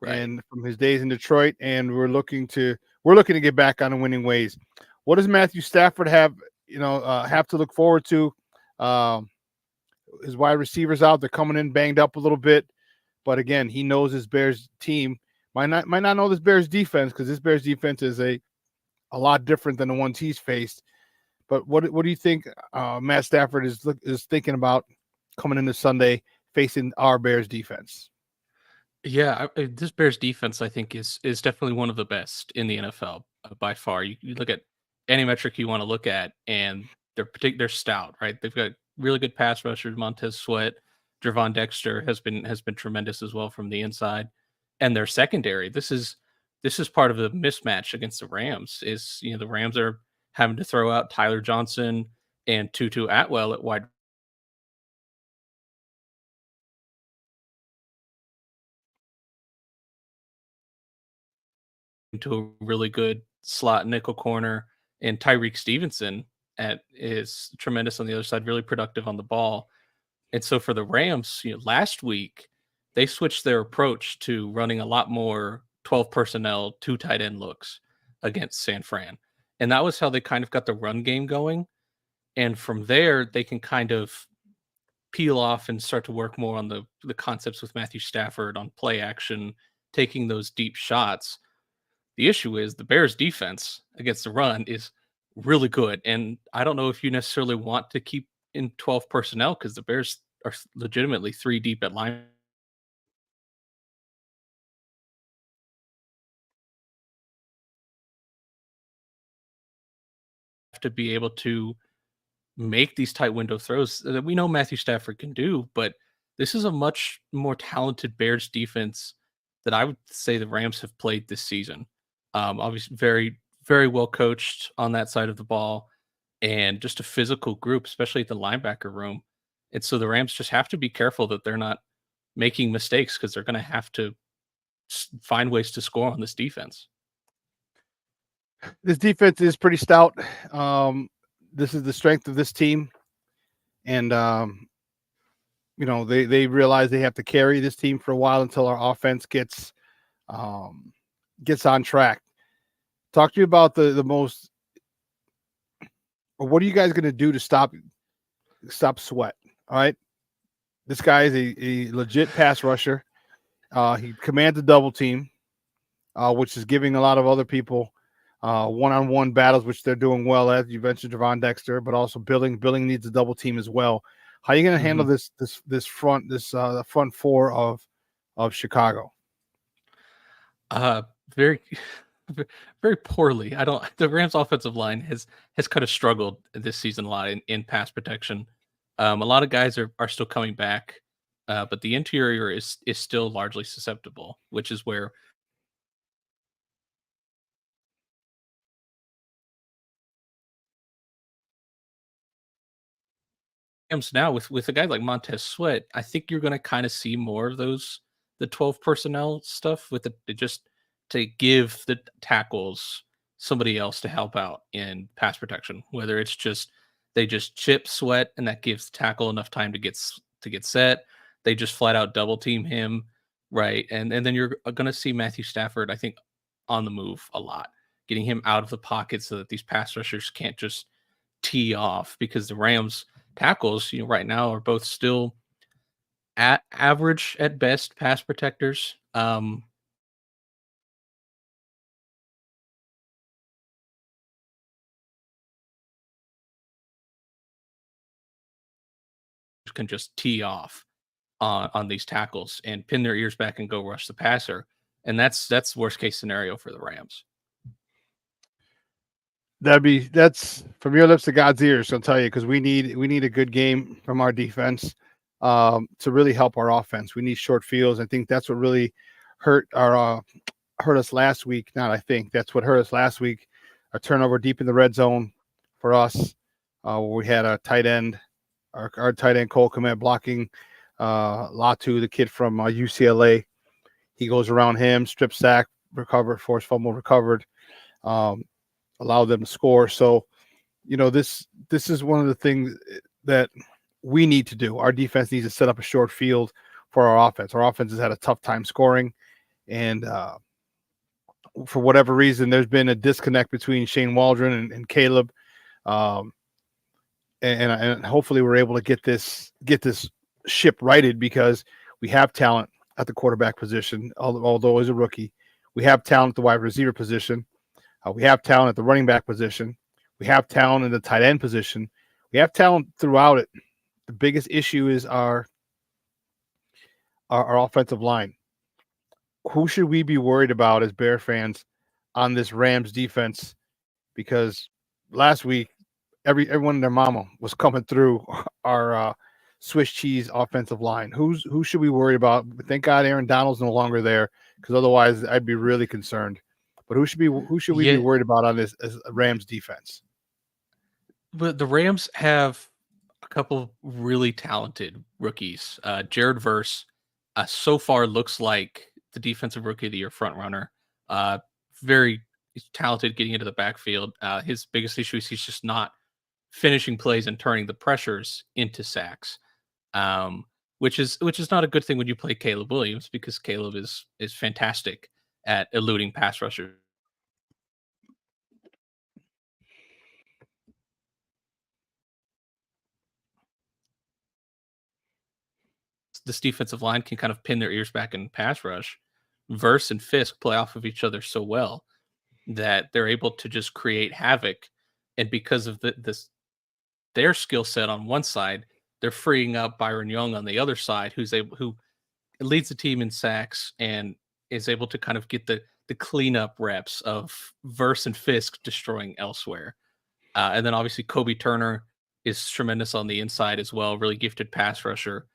Right.
and from his days in Detroit, and we're looking to get back on the winning ways. What does Matthew Stafford have to look forward to? Um, his wide receivers out, they're coming in banged up a little bit, but again, he knows his Bears team might not know this Bears defense, because this Bears defense is a lot different than the ones he's faced. But what do you think Matt Stafford is thinking about coming into Sunday facing our Bears defense?
Yeah, this Bears defense, I think, is definitely one of the best in the NFL by far. You look at any metric you want to look at, and they're stout, right? They've got really good pass rushers. Montez Sweat, Gervon Dexter has been tremendous as well from the inside, and their secondary. This is part of the mismatch against the Rams. Is the Rams are having to throw out Tyler Johnson and Tutu Atwell at wide into a really good slot nickel corner, and Tyreek Stevenson is tremendous on the other side, really productive on the ball. And so for the Rams, last week they switched their approach to running a lot more 12 personnel, two tight end looks against San Fran. And that was how they kind of got the run game going. And from there, they can kind of peel off and start to work more on the concepts with Matthew Stafford on play action, taking those deep shots. The issue is the Bears defense against the run is really good. And I don't know if you necessarily want to keep in 12 personnel, because the Bears are legitimately three deep at line to be able to make these tight window throws that we know Matthew Stafford can do. But this is a much more talented Bears defense that I would say the Rams have played this season. Obviously, very, very well coached on that side of the ball, and just a physical group, especially at the linebacker room. And so the Rams just have to be careful that they're not making mistakes, because they're going to have to find ways to score on this defense.
This defense is pretty stout. This is the strength of this team, and they realize they have to carry this team for a while until our offense gets on track. Talk to you about the most. Or what are you guys going to do to stop Sweat? All right, this guy is a legit pass rusher. He commands a double team, which is giving a lot of other people one-on-one battles, which they're doing well at. You mentioned Gervon Dexter, but also Billing needs a double team as well. How are you going to handle this front four of Chicago?
Very very poorly. The Rams offensive line has kind of struggled this season a lot in pass protection. A lot of guys are still coming back, but the interior is still largely susceptible, which is where Rams now with a guy like Montez Sweat, I think you're going to kind of see more of the 12 personnel stuff with just to give the tackles somebody else to help out in pass protection, whether it's just they just chip Sweat and that gives the tackle enough time to get set. They just flat out double team him, right? And then you're going to see Matthew Stafford, I think, on the move a lot, getting him out of the pocket so that these pass rushers can't just tee off, because the Rams tackles, right now are both still at average at best pass protectors. Can just tee off. on these tackles and pin their ears back and go rush the passer. And that's worst case scenario for the Rams.
That's from your lips to God's ears. I'll tell you, because we need a good game from our defense to really help our offense. We need short fields. I think that's what really hurt us last week. That's what hurt us last week. A turnover deep in the red zone for us, where we had a tight end, our tight end Cole Kmet blocking Latu, the kid from UCLA. He goes around him, strip sack, recovered, forced fumble, recovered, allowed them to score. So, this is one of the things that we need to do. Our defense needs to set up a short field for our offense. Our offense has had a tough time scoring, and for whatever reason, there's been a disconnect between Shane Waldron and Caleb, and hopefully we're able to get this ship righted, because we have talent at the quarterback position, although as a rookie. We have talent at the wide receiver position. We have talent at the running back position. We have talent in the tight end position. We have talent throughout it. The biggest issue is our offensive line. Who should we be worried about as Bear fans on this Rams defense? Because last week, everyone and their mama was coming through our Swiss cheese offensive line. Who should we worry about? Thank God Aaron Donald's no longer there, because otherwise I'd be really concerned. But who should we be worried about on this as Rams defense?
But the Rams have a couple really talented rookies. Jared Verse so far looks like the defensive rookie of the year front runner. Very talented getting into the backfield. His biggest issue is he's just not finishing plays and turning the pressures into sacks, which is not a good thing when you play Caleb Williams, because Caleb is fantastic at eluding pass rushers. This defensive line can kind of pin their ears back in pass rush. Verse and Fisk play off of each other so well that they're able to just create havoc. And because of their skill set on one side, they're freeing up Byron Young on the other side, who leads the team in sacks and is able to kind of get the cleanup reps of Verse and Fisk destroying elsewhere. And then obviously Kobe Turner is tremendous on the inside as well, really gifted pass rusher.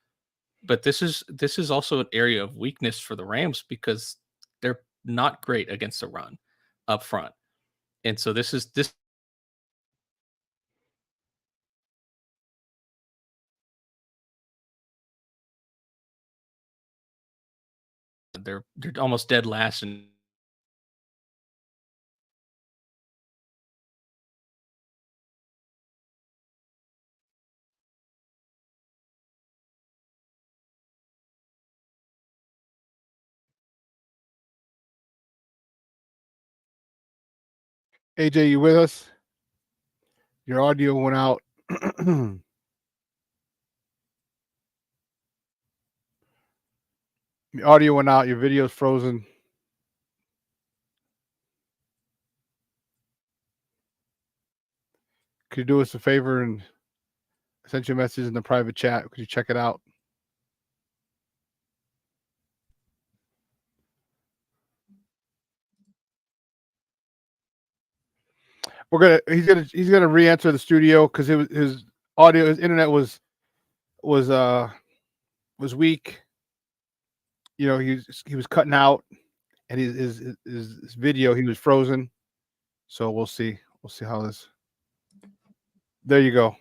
But this is also an area of weakness for the Rams, because they're not great against the run up front. And so this they're almost dead last in
AJ, you with us? Your audio went out. Your audio went out. Your video's frozen. Could you do us a favor and send you a message in the private chat? Could you check it out? He's gonna re-enter the studio, because his internet was weak. He was cutting out, and his video, he was frozen. So we'll see how this. There you go.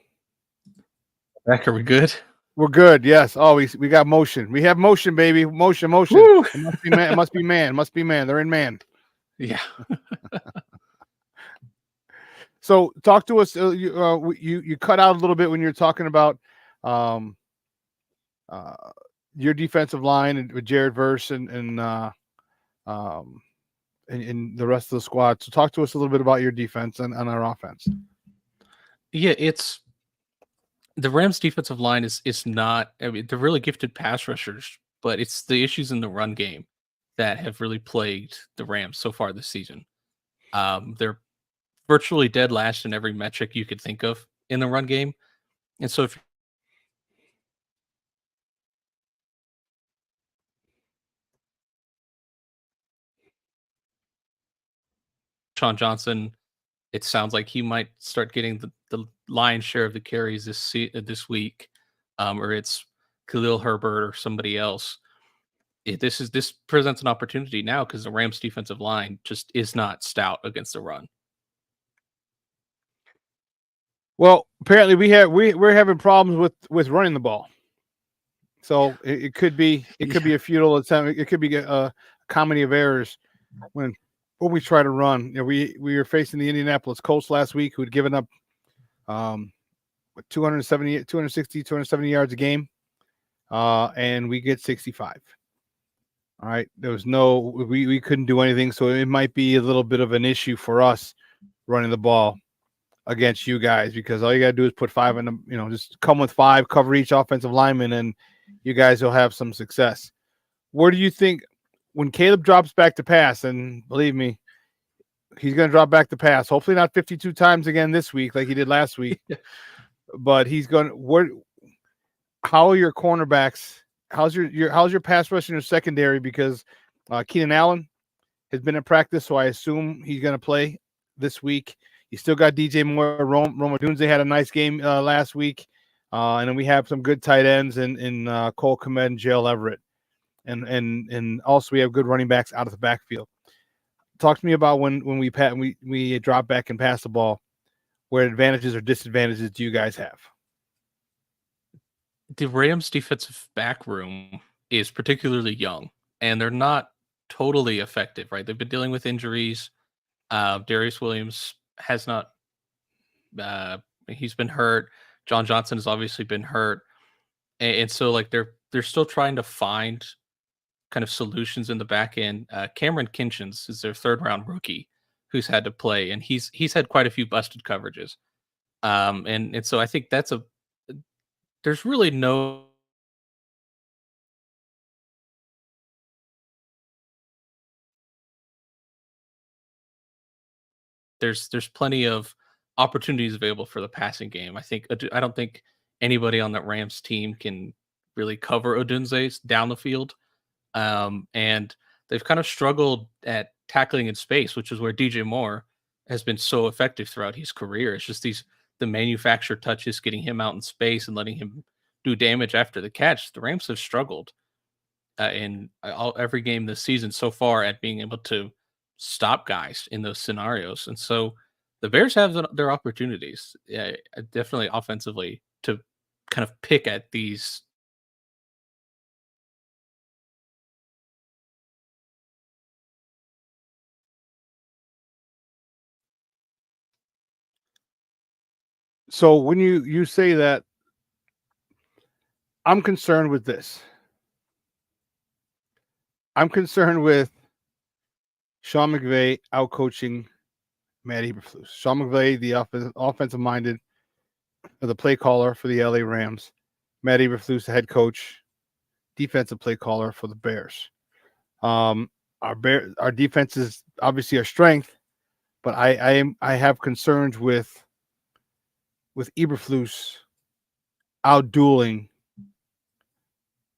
Back, are we good?
We're good. Yes. Oh, we got motion. We have motion, baby. Motion.
Woo!
It must be man. It must be man. They're in man.
Yeah.
So talk to us. You cut out a little bit when you were talking about your defensive line and with Jared Verse and the rest of the squad. So talk to us a little bit about your defense and our offense.
Yeah, it's the Rams defensive line is not, I mean, they're really gifted pass rushers, but it's the issues in the run game that have really plagued the Rams so far this season. They're virtually dead last in every metric you could think of in the run game. And so if Deshaun Johnson, it sounds like he might start getting the lion's share of the carries this week, or it's Khalil Herbert or somebody else. This presents an opportunity now because the Rams defensive line just is not stout against the run.
Well, apparently we're having problems with running the ball. So it could be a futile attempt. It could be a comedy of errors when we try to run. You know, we were facing the Indianapolis Colts last week, who had given up 270 yards a game, and we get 65. All right, there was we couldn't do anything, so it might be a little bit of an issue for us running the ball against you guys, because all you got to do is put 5 in the, just come with 5, cover each offensive lineman, and you guys will have some success. Where do you think when Caleb drops back to pass, and believe me, he's going to drop back to pass, hopefully not 52 times again this week like he did last week, but he's going to, how are your cornerbacks? How's your pass rush in your secondary? Because Keenan Allen has been in practice, so I assume he's going to play this week. You still got DJ Moore. Rome Odunze had a nice game last week. And then we have some good tight ends in Cole Kmet and Jalen Everett. And also we have good running backs out of the backfield. Talk to me about when we drop back and pass the ball, where advantages or disadvantages do you guys have?
The Rams defensive back room is particularly young, and they're not totally effective, right? They've been dealing with injuries. Darius Williams has not, he's been hurt. John Johnson has obviously been hurt. And so like they're still trying to find kind of solutions in the back end. Cameron Kinchins is their 3rd round rookie who's had to play, and he's had quite a few busted coverages. And so I think there's really no there's plenty of opportunities available for the passing game. I don't think anybody on that Rams team can really cover Odunze down the field. And they've kind of struggled at tackling in space, which is where DJ Moore has been so effective throughout his career. It's just the manufactured touches, getting him out in space and letting him do damage after the catch. The Rams have struggled in every game this season so far at being able to stop guys in those scenarios. And so the Bears have their opportunities, definitely offensively, to kind of pick at these.
So when you say that, I'm concerned with this. I'm concerned with Sean McVay outcoaching Matt Eberflus. Sean McVay, the offensive-minded, the play caller for the LA Rams. Matt Eberflus, the head coach, defensive play caller for the Bears. Our defense is obviously our strength, but I have concerns with Eberflus outdueling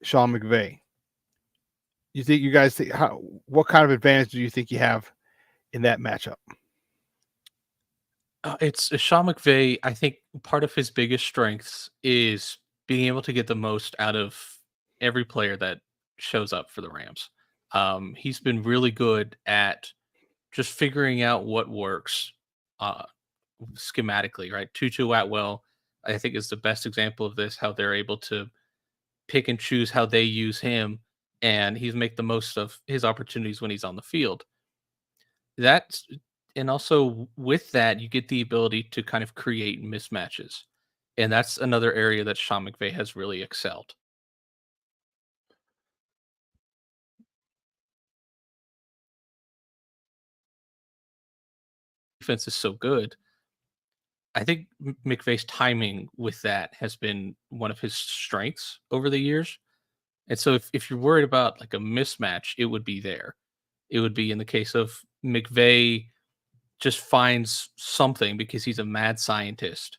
Sean McVay. You think you guys think what kind of advantage do you think you have in that matchup?
It's Sean McVay. I think part of his biggest strengths is being able to get the most out of every player that shows up for the Rams. He's been really good at just figuring out what works schematically, right? Tutu Atwell, I think, is the best example of this, how they're able to pick and choose how they use him, and he's make the most of his opportunities when he's on the field. And also with that, you get the ability to kind of create mismatches. And that's another area that Sean McVay has really excelled. Defense is so good. I think McVay's timing with that has been one of his strengths over the years. And so if you're worried about like a mismatch, it would be there. It would be in the case of McVay just finds something, because he's a mad scientist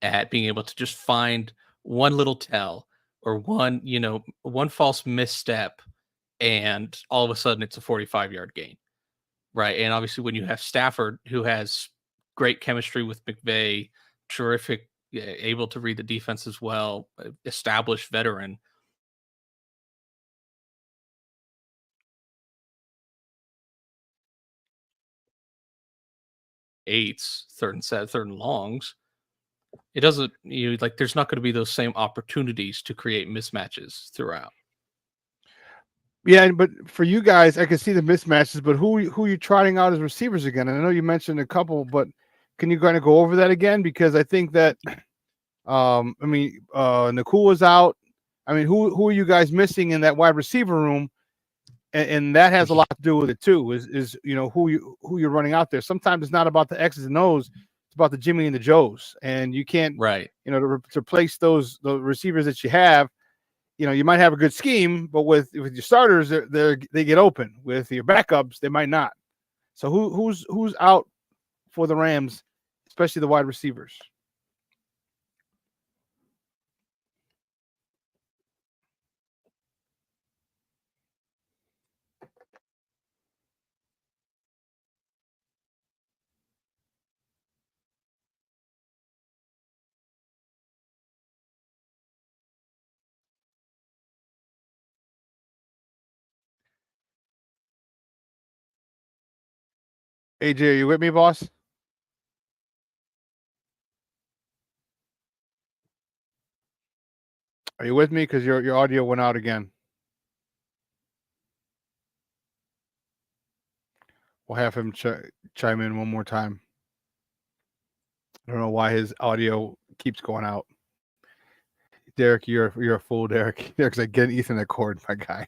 at being able to just find one little tell or one false misstep, and all of a sudden it's a 45-yard gain. Right. And obviously when you have Stafford, who has great chemistry with McVay, terrific, able to read the defense as well, established veteran. Eights, third and longs. It doesn't, like, there's not going to be those same opportunities to create mismatches throughout.
Yeah, but for you guys, I can see the mismatches, but who are you trotting out as receivers again? And I know you mentioned a couple, but can you kind of go over that again? Because I think that, Nakul was out. I mean, who are you guys missing in that wide receiver room? And that has a lot to do with it too. Is who you're running out there. Sometimes it's not about the X's and O's; it's about the Jimmy and the Joes. And you can't, to replace the receivers that you have. You might have a good scheme, but with your starters, they get open. With your backups, they might not. So who's out for the Rams, especially the wide receivers? AJ, are you with me, boss? Are you with me? Because your audio went out again. We'll have him chime in one more time. I don't know why his audio keeps going out. Derek, you're a fool, Derek. Derek's like, get an Ethernet cord, my guy.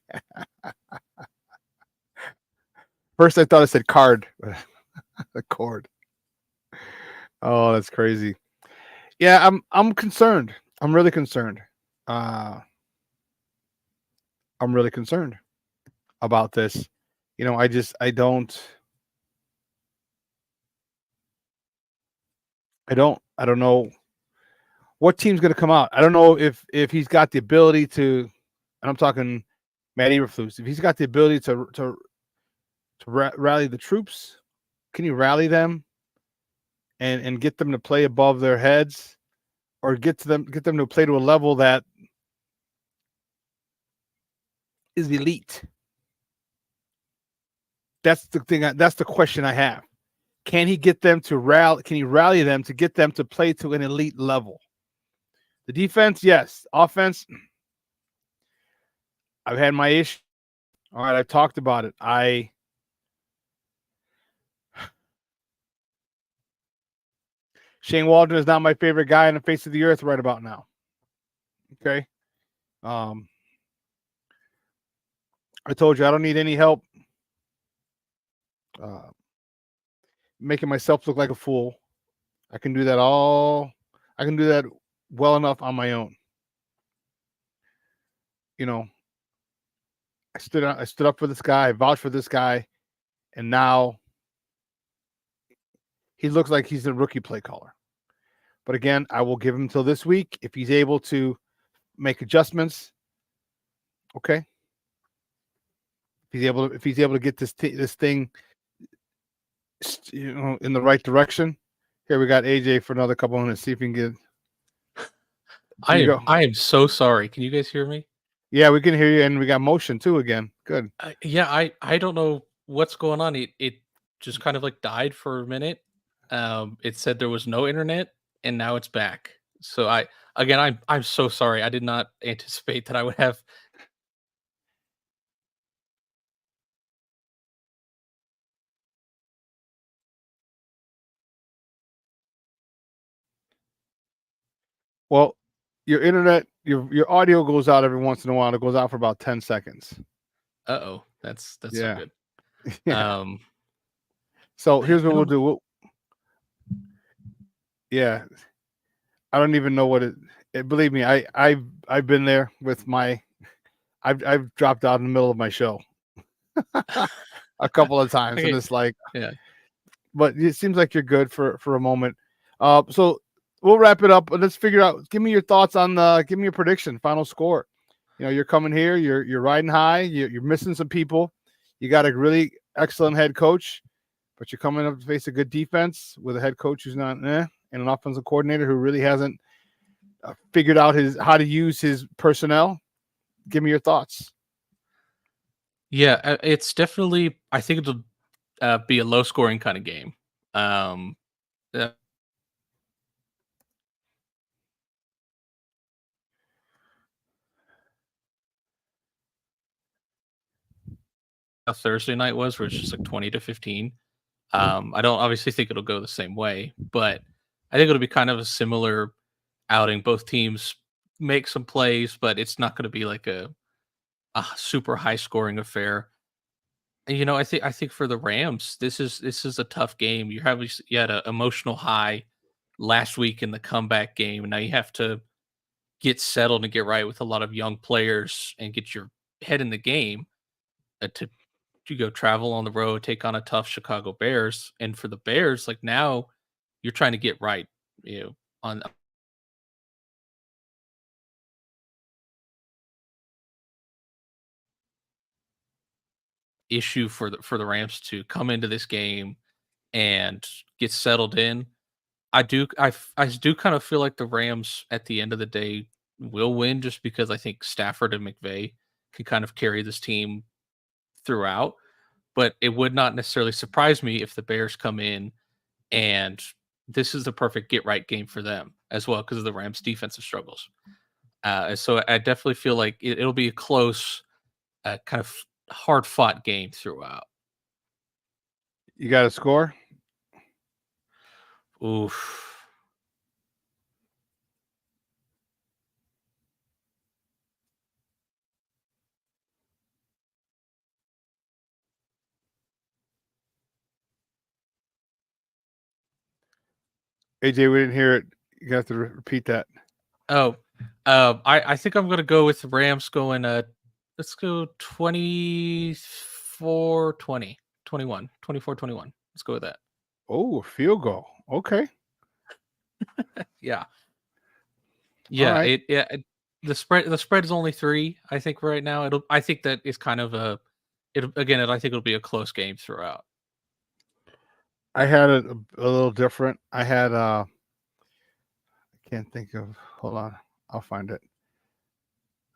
First, I thought it said card. The cord. Oh, that's crazy. Yeah, I'm concerned. I'm really concerned. I'm really concerned about this. I don't know what team's going to come out. I don't know if he's got the ability to, and I'm talking Matt Eberflus, if he's got the ability to rally the troops. Can you rally them and get them to play above their heads, or get them to play to a level that is elite? That's the thing. That's the question I have. Can he get them to rally? Can he rally them to get them to play to an elite level? The defense, yes. Offense, I've had my issue. All right, I've talked about it. Shane Waldron is not my favorite guy on the face of the earth right about now. Okay. I told you I don't need any help making myself look like a fool. I can do that well enough on my own. I stood up for this guy, I vouched for this guy, and now he looks like he's a rookie play caller. But again, I will give him till this week. If he's able to make adjustments, okay. If he's able to get this thing, in the right direction. Here we got AJ for another couple minutes. See if we can get.
I am so sorry. Can you guys hear me?
Yeah, we can hear you, and we got motion too again. Good.
I don't know what's going on. It just kind of like died for a minute. It said there was no internet, and now it's back. So I'm so sorry. I did not anticipate that I would have.
Well, your internet, your audio goes out every once in a while. It goes out for about 10 seconds.
Uh-oh. That's
yeah.
So good.
Yeah. So here's what we'll do. Yeah. I don't even know what it believe me, I've been there with I've dropped out in the middle of my show a couple of times. Okay. And it's like,
yeah.
But it seems like you're good for a moment. So we'll wrap it up. Let's figure out. Give me your thoughts on give me your prediction, final score. You're coming here. You're riding high. You're missing some people. You got a really excellent head coach. but you're coming up to face a good defense with a head coach who's not and an offensive coordinator who really hasn't figured out how to use his personnel. Give me your thoughts.
Yeah, it's definitely. I think it'll be a low scoring kind of game. Uh, how Thursday night was, where it's just like 20-15. I don't obviously think it'll go the same way, but I think it'll be kind of a similar outing. Both teams make some plays, but it's not going to be like a super high scoring affair. And, I think for the Rams, this is a tough game. You had an emotional high last week in the comeback game, and now you have to get settled and get right with a lot of young players and get your head in the game to go travel on the road, take on a tough Chicago Bears. And for the Bears, like now you're trying to get right, on issue for the Rams to come into this game and get settled in. I do kind of feel like the Rams at the end of the day will win just because I think Stafford and McVay can kind of carry this team throughout. But it would not necessarily surprise me if the Bears come in and this is the perfect get right game for them as well because of the Rams' defensive struggles. So I definitely feel like it'll be a close, kind of hard fought game throughout.
You got a score?
Oof.
AJ, we didn't hear it. You have to repeat that.
Oh, I think I'm gonna go with the Rams going. Let's go 24-20, 21, 24-21. Let's go with that.
Oh, a field goal. Okay.
Yeah. Yeah.
Right.
The spread is only 3. I think right now I think that is kind of I think it'll be a close game throughout.
I had it a little different. I had I can't think of. Hold on, I'll find it.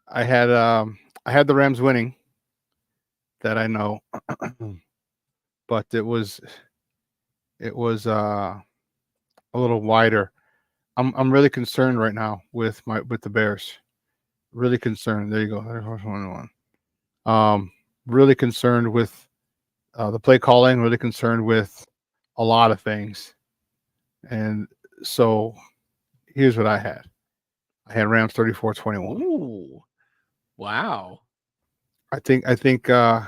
I had the Rams winning. That I know, but it was a little wider. I'm really concerned right now with the Bears. Really concerned. There you go. There's 1-1. Really concerned with the play calling. Really concerned with a lot of things. And so here's what I had. I had Rams 34-21.
Ooh. Wow.
I think I'm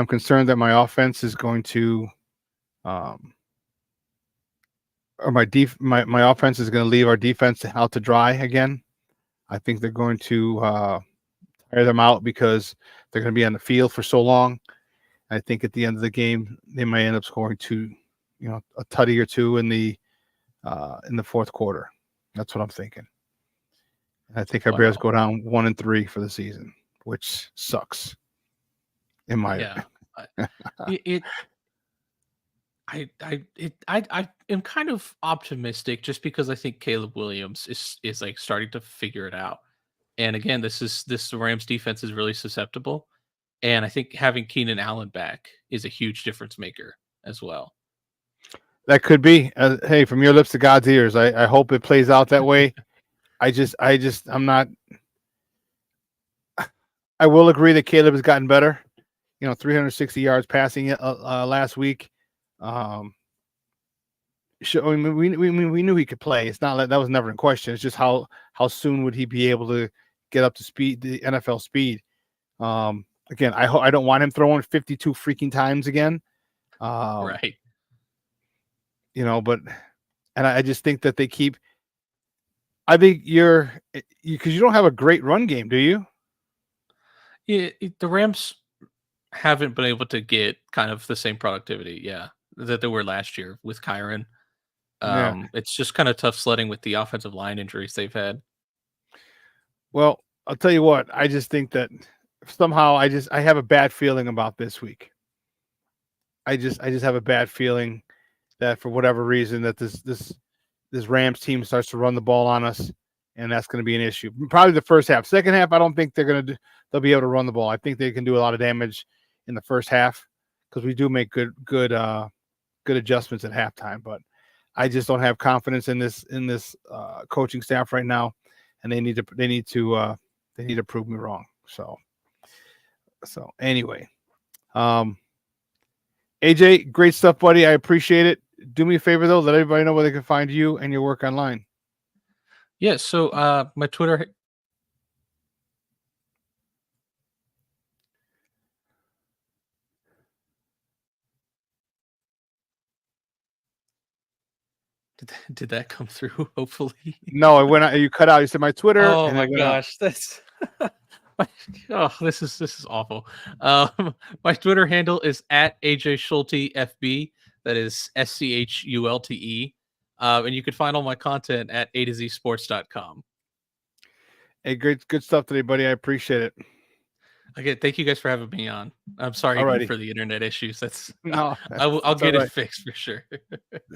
concerned that my offense is going to or my offense is going to leave our defense out to dry again. I think they're going to tire them out because they're going to be on the field for so long. I think at the end of the game, they might end up scoring a tutty or two in the fourth quarter. That's what I'm thinking. I think our Bears go down 1-3 for the season, which sucks. In my
opinion. I am kind of optimistic just because I think Caleb Williams is like starting to figure it out. And again, the Rams defense is really susceptible. And I think having Keenan Allen back is a huge difference maker as well.
That could be. Hey, from your lips to God's ears. I hope it plays out that way. I'm not. I will agree that Caleb has gotten better. 360 yards passing last week. We knew he could play. It's not like that was never in question. It's just how soon would he be able to get up to speed, the NFL speed. Again, I don't want him throwing 52 freaking times again.
Right.
But I just think that they keep. I think because you don't have a great run game, do you?
Yeah, the Rams haven't been able to get kind of the same productivity, that they were last year with Kyron. It's just kind of tough sledding with the offensive line injuries they've had.
Well, I'll tell you what, I just think that somehow I have a bad feeling about this week. I just have a bad feeling that for whatever reason that this Rams team starts to run the ball on us, and that's going to be an issue. Probably the first half. Second half, I don't think they'll be able to run the ball. I think they can do a lot of damage in the first half because we do make good adjustments at halftime. But I just don't have confidence in this coaching staff right now, and they need to prove me wrong. So anyway, AJ, great stuff, buddy. I appreciate it. Do me a favor though, let everybody know where they can find you and your work online.
Yeah, so my Twitter. Did that come through? Hopefully.
No, it went out. You cut out. You said my Twitter.
Oh
and
my
it went out.
gosh, that's this is awful. My Twitter handle is at AJ Schulte FB. That is SCHULTE. And you can find all my content at A to Z sports.com.
Hey, good stuff today, buddy. I appreciate it.
Okay, thank you guys for having me on. I'm sorry again for the internet issues. I'll get it fixed for sure.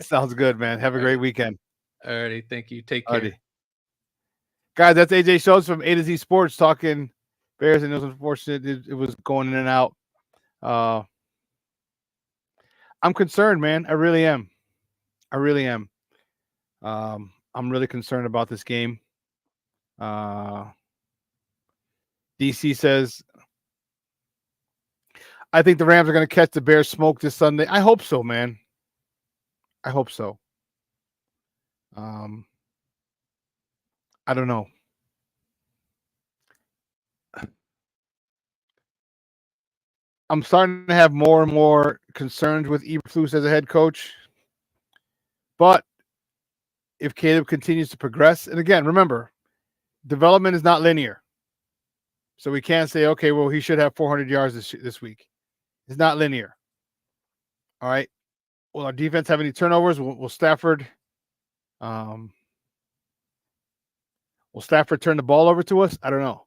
Sounds good, man. Have a great weekend.
Alrighty, thank you. Take care.
Alrighty. Guys, that's AJ Schultz from A to Z Sports talking Bears, and it was unfortunate it was going in and out. I'm concerned, man. I really am. I'm really concerned about this game. DC says, I think the Rams are going to catch the Bears smoke this Sunday. I hope so, man. I hope so. I don't know. I'm starting to have more and more concerns with Eberflus as a head coach. But if Caleb continues to progress, and again, remember, development is not linear. So we can't say, okay, well, he should have 400 yards this week. It's not linear. All right. Will our defense have any turnovers? Will Stafford will Stafford turn the ball over to us? I don't know.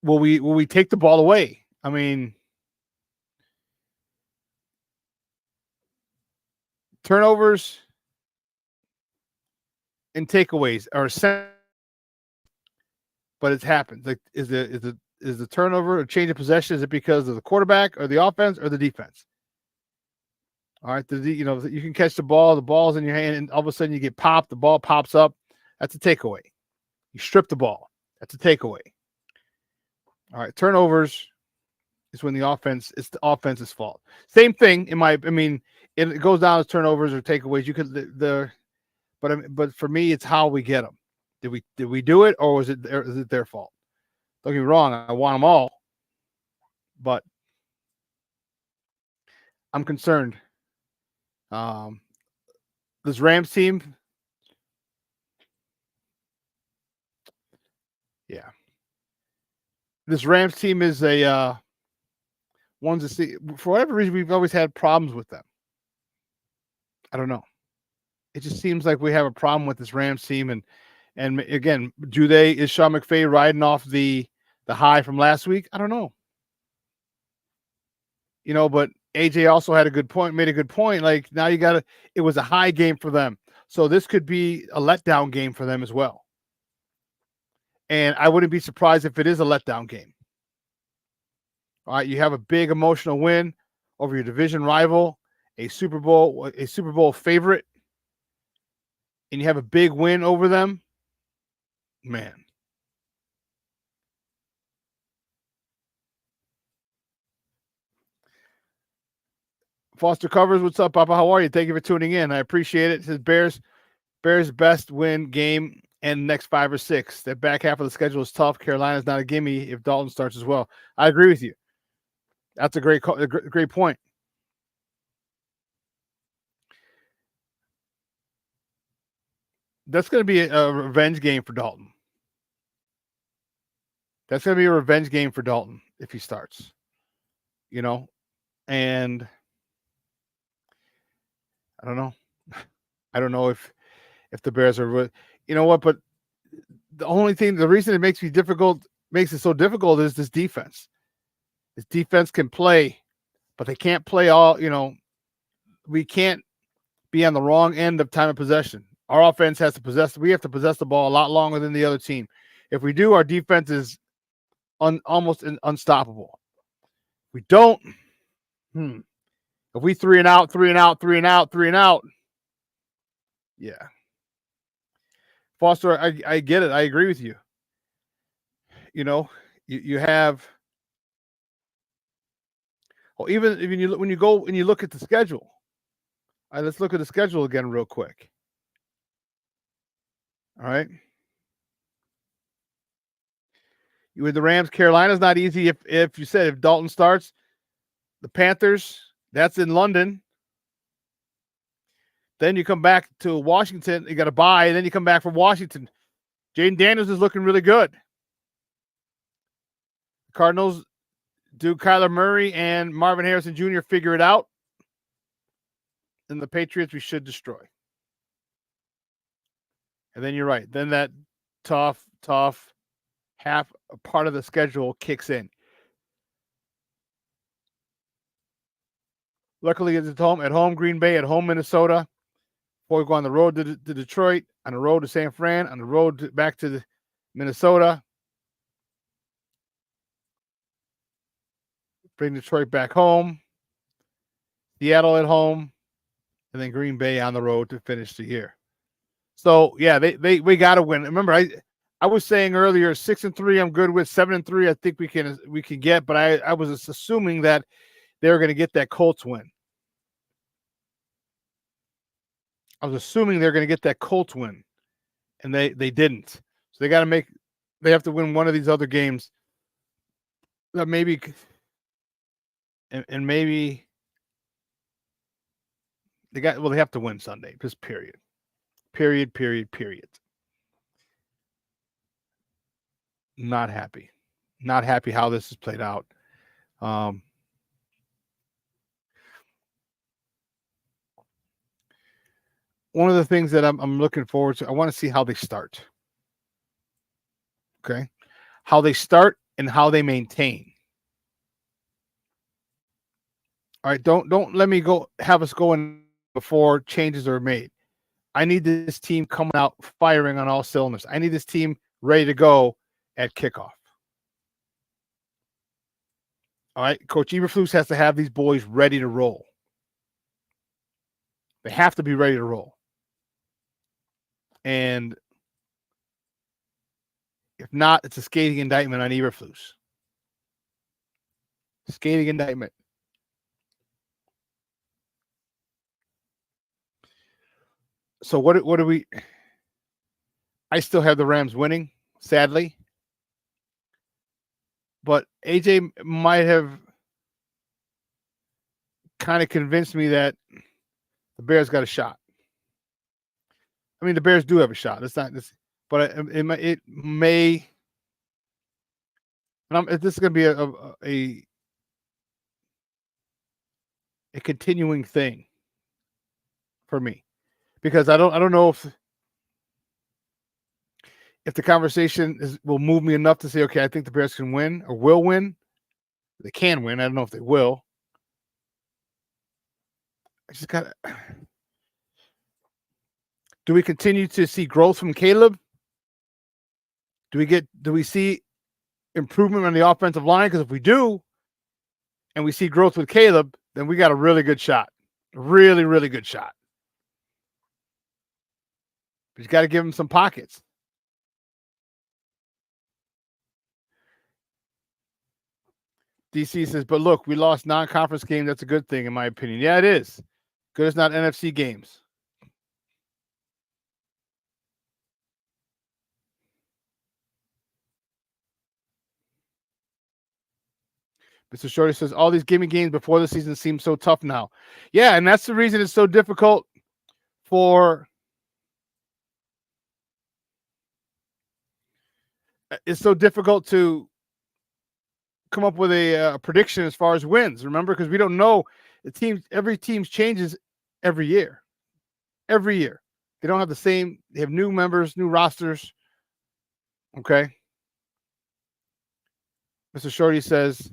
Will we take the ball away? I mean, turnovers and takeaways are but it's happened. Like, is the turnover a change of possession? Is it because of the quarterback or the offense or the defense? All right, you can catch the ball's in your hand, and all of a sudden you get popped. The ball pops up. That's a takeaway. You strip the ball. That's a takeaway. All right, turnovers is when it's the offense's fault. Same thing it goes down as turnovers or takeaways. You could but for me, it's how we get them. Did we do it, or is it their fault? Don't get me wrong, I want them all, but I'm concerned. This Rams team, yeah. This Rams team is a one to see. For whatever reason, we've always had problems with them. I don't know. It just seems like we have a problem with this Rams team, and again, is Sean McVay riding off the high from last week? I don't know. But AJ also made a good point. Like, now it was a high game for them. So this could be a letdown game for them as well. And I wouldn't be surprised if it is a letdown game. All right, you have a big emotional win over your division rival, a Super Bowl favorite, and you have a big win over them. Man. Foster Covers, what's up, Papa? How are you? Thank you for tuning in. I appreciate it. It says Bears best win game and next 5 or 6. The back half of the schedule is tough. Carolina's not a gimme if Dalton starts as well. I agree with you. That's a great point. That's going to be a revenge game for Dalton. That's going to be a revenge game for Dalton if he starts. And I don't know. I don't know if the Bears are, but the reason it makes it so difficult is this defense. This defense can play, but they can't play all, we can't be on the wrong end of time of possession. Our offense has to possess. We have to possess the ball a lot longer than the other team. If we do, our defense is almost unstoppable. We don't. If we 3 and out, 3 and out, 3 and out, 3 and out. Yeah. Foster, I get it. I agree with you. You have. Well, even when you go and you look at the schedule. All right, let's look at the schedule again real quick. All right. With the Rams, Carolina's not easy. If Dalton starts, the Panthers, that's in London. Then you come back to Washington. You got to bye. And then you come back from Washington. Jaden Daniels is looking really good. The Cardinals do Kyler Murray and Marvin Harrison Jr. figure it out. And the Patriots we should destroy. And then you're right. Then that tough half part of the schedule kicks in. Luckily, it's at home, Green Bay, at home, Minnesota. Before we go on the road to Detroit, on the road to San Fran, on the road back to Minnesota. Bring Detroit back home. Seattle at home. And then Green Bay on the road to finish the year. So, yeah, we got to win. Remember, I was saying earlier, 6-3 I'm good with. 7-3 I think we can get, but I was assuming that they were going to get that Colts win. I was assuming they're going to get that Colts win, and they didn't. So they have to win one of these other games that maybe and maybe they have to win Sunday. Just period. Not happy how this has played out. One of the things that I'm looking forward to, I want to see how they start. Okay. How they start and how they maintain. All right. Don't let me have us going before changes are made. I need this team coming out firing on all cylinders. I need this team ready to go at kickoff. All right. Coach Eberflus has to have these boys ready to roll. They have to be ready to roll. And if not, it's a scathing indictment on Eberflus. Scathing indictment. So what do we? I still have the Rams winning, sadly. But AJ might have kind of convinced me that the Bears got a shot. I mean, the Bears do have a shot. It's not this, but it may. And this is going to be a continuing thing for me, because I don't know if the conversation will move me enough to say, okay, I think the Bears can win or will win. They can win. I don't know if they will. I just got to. Do we continue to see growth from Caleb? Do we see improvement on the offensive line? Because if we do, and we see growth with Caleb, then we got a really good shot. Really, really good shot. But you got to give him some pockets. DC says, but look, we lost non-conference game. That's a good thing, in my opinion. Yeah, it is. Good as not NFC games. Mr. Shorty says, all these gimme games before the season seem so tough now. Yeah, and that's the reason it's so difficult for to come up with a prediction as far as wins. Remember, because we don't know every team changes every year. Every year. They don't have the same, they have new members, new rosters. Okay. Mr. Shorty says,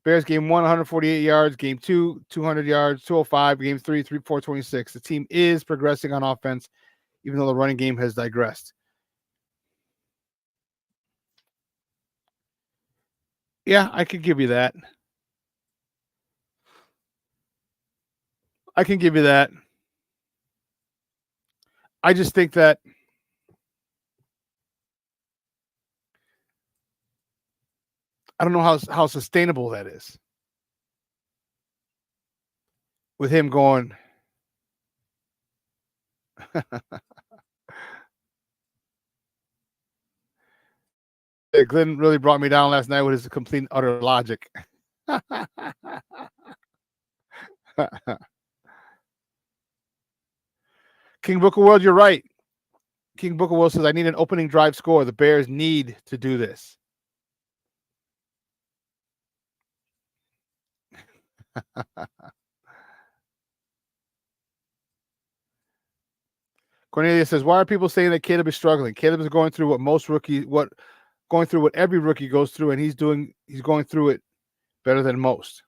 Bears game 1, 148 yards. Game 2, 200 yards, 205. Game 3, 426. The team is progressing on offense, even though the running game has digressed. Yeah, I could give you that. I can give you that. I just think that I don't know how sustainable that is. With him going. Glenn really brought me down last night with his complete and utter logic. King Booker World, you're right. King Booker World says, I need an opening drive score. The Bears need to do this. Cornelia says, why are people saying that Caleb is struggling? Caleb is going through what every rookie goes through, and he's going through it better than most.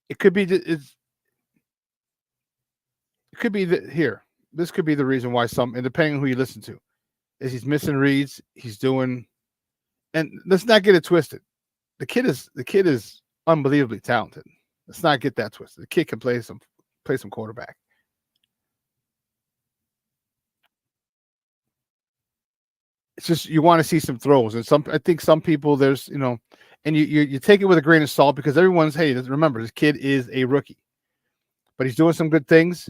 It could be this could be the reason why and depending on who you listen to, is he's missing reads, he's doing, and let's not get it twisted. The kid is unbelievably talented. Let's not get that twisted. The kid can play some quarterback. It's just you want to see some throws, and I think some people there's and you take it with a grain of salt because everyone's remember this kid is a rookie, but he's doing some good things.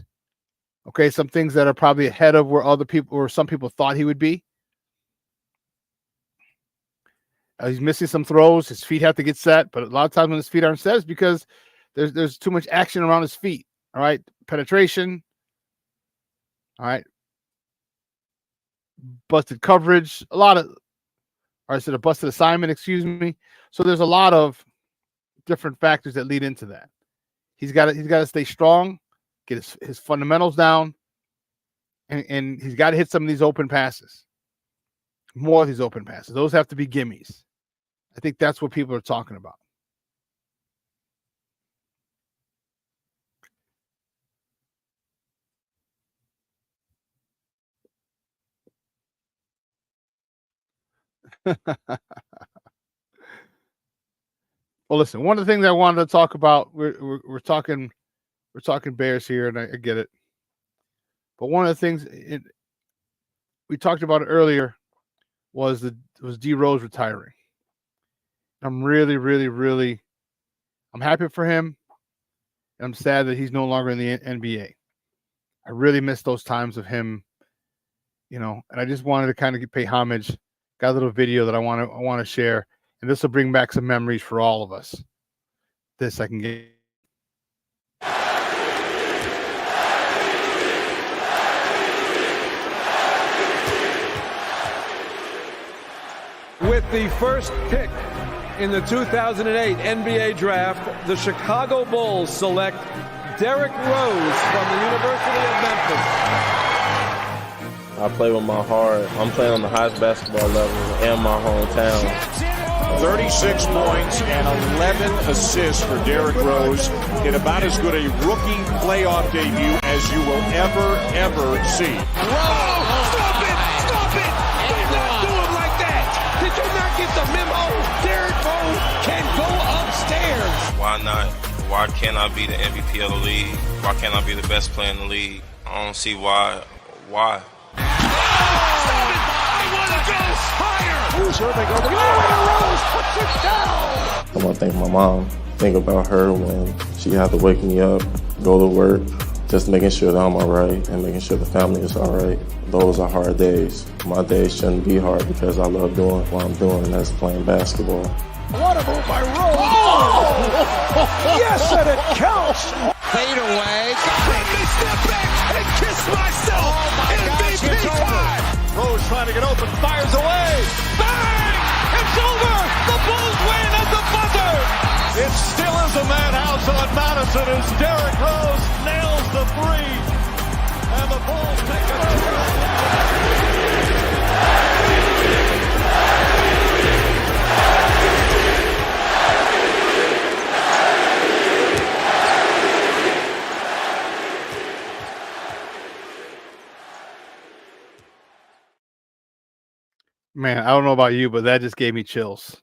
Okay, some things that are probably ahead of where other people or some people thought he would be. He's missing some throws. His feet have to get set, but a lot of times when his feet aren't set, it's because there's too much action around his feet. All right, penetration. All right, busted coverage. A busted assignment. Excuse me. So there's a lot of different factors that lead into that. He's got to stay strong, get his fundamentals down, and he's got to hit some of these open passes. More of these open passes. Those have to be gimmies. I think that's what people are talking about. Well, listen, one of the things I wanted to talk about, we're talking Bears here, and I get it. But one of the things we talked about it earlier was D Rose retiring. I'm really, really, really, I'm happy for him. And I'm sad that he's no longer in the NBA. I really miss those times of him, and I just wanted to kind of pay homage. Got a little video that I want to share, and this will bring back some memories for all of us. This I can get.
With the first pick in the 2008 NBA draft, the Chicago Bulls select Derrick Rose from the University of Memphis.
I play with my heart. I'm playing on the highest basketball level in my hometown.
36 points and 11 assists for Derrick Rose in about as good a rookie playoff debut as you will ever see.
Whoa! Stop it! Stop it! Do not do him like that! Did you not get the memo? Derrick Rose can go upstairs!
Why not? Why can't I be the MVP of the league? Why can't I be the best player in the league? I don't see why. Why?
I'm gonna thank my mom. Think about her when she had to wake me up, go to work, just making sure that I'm all right and making sure the family is all right. Those are hard days. My days shouldn't be hard because I love doing what I'm doing, and that's playing basketball.
What a move by Rose! Oh! Yes, and it counts! Fade away. Let me step back and kiss myself. Oh my MVP time!
Rose trying to get open, fires away.
Bang! It's over! The Bulls win at the buzzer!
It still is a madhouse on Madison as Derrick Rose nails the three. And the Bulls take it over.
Man, I don't know about you, but that just gave me chills.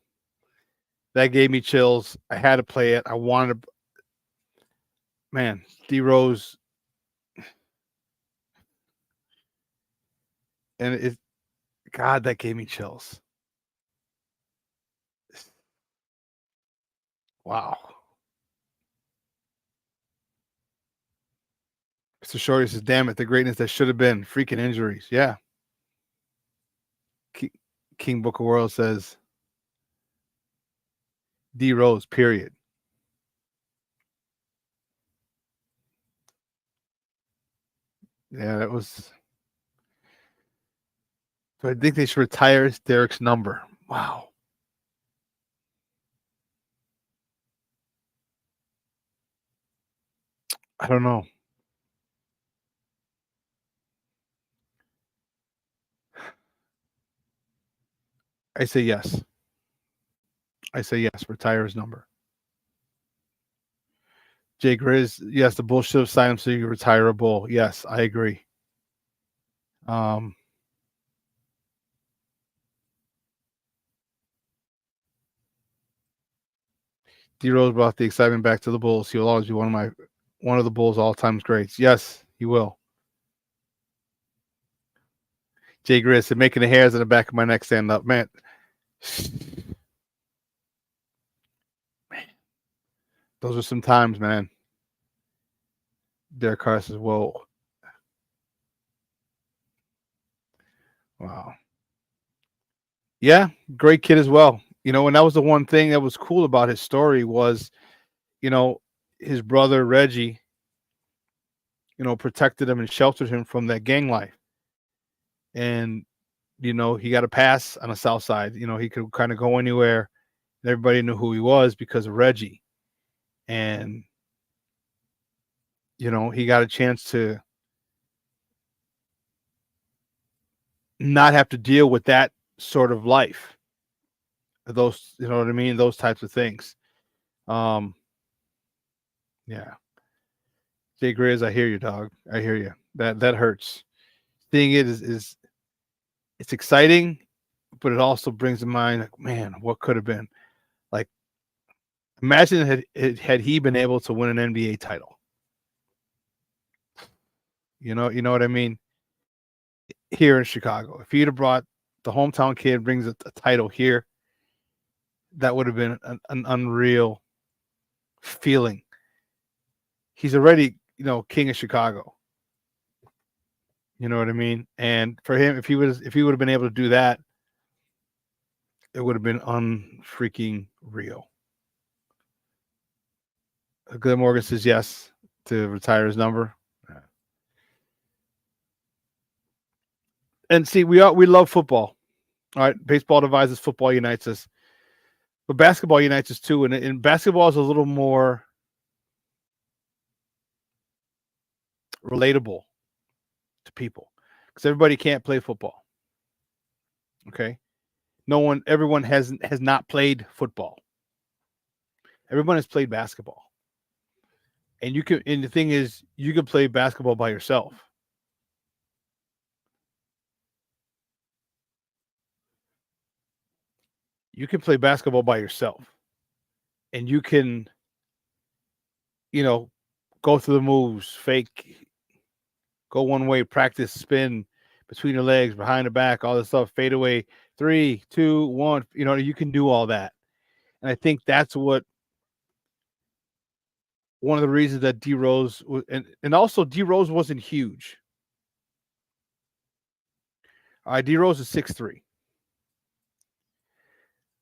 That gave me chills. I had to play it. I wanted to. Man, D Rose. And it, God, that gave me chills. Wow. Mr. Shorty says, damn it, the greatness that should have been. Freaking injuries. Yeah. King Book of World says, D Rose, period. Yeah, that was. So I think they should retire Derek's number. Wow. I don't know. I say yes. I say yes. Retire his number. Jay Grizz, yes, the Bulls should have signed him so you can retire a Bull. Yes, I agree. D Rose brought the excitement back to the Bulls. He will always be one of the Bulls' all-time greats. Yes, he will. Jay Grizz said, making the hairs on the back of my neck stand up. Man. Those are some times, man. Derek Carr says, whoa. Wow. Yeah, great kid as well. You know, and that was the one thing that was cool about his story was, you know, his brother Reggie, you know, protected him and sheltered him from that gang life. And, you know, he got a pass on the South Side. You know, he could kind of go anywhere. And everybody knew who he was because of Reggie. And, you know, he got a chance to not have to deal with that sort of life. Those, you know what I mean? Those types of things. Yeah. Jay Grizz, I hear you, dog. I hear you. That hurts. Seeing it is it's exciting, but it also brings to mind, like, man, what could have been? Like, imagine had he been able to win an NBA title. You know what I mean? Here in Chicago, if he'd have brought the hometown kid, brings a title here, that would have been an unreal feeling. He's already, you know, king of Chicago. You know what I mean? And for him, if he would have been able to do that, it would have been unfreaking real. Glenn Morgan says yes to retire his number. And see, we love football. All right, baseball divides us, football unites us, but basketball unites us too. And basketball is a little more relatable to people because everybody can't play football. Okay, everyone has not played football. Everyone has played basketball, and the thing is, you can play basketball by yourself. You can play basketball by yourself, and you can, you know, go through the moves, fake, go one way, practice, spin between your legs, behind the back, all this stuff, fade away, 3, 2, 1. You know, you can do all that. And I think that's what one of the reasons that D Rose was, and also D Rose wasn't huge. All right, D Rose is 6'3".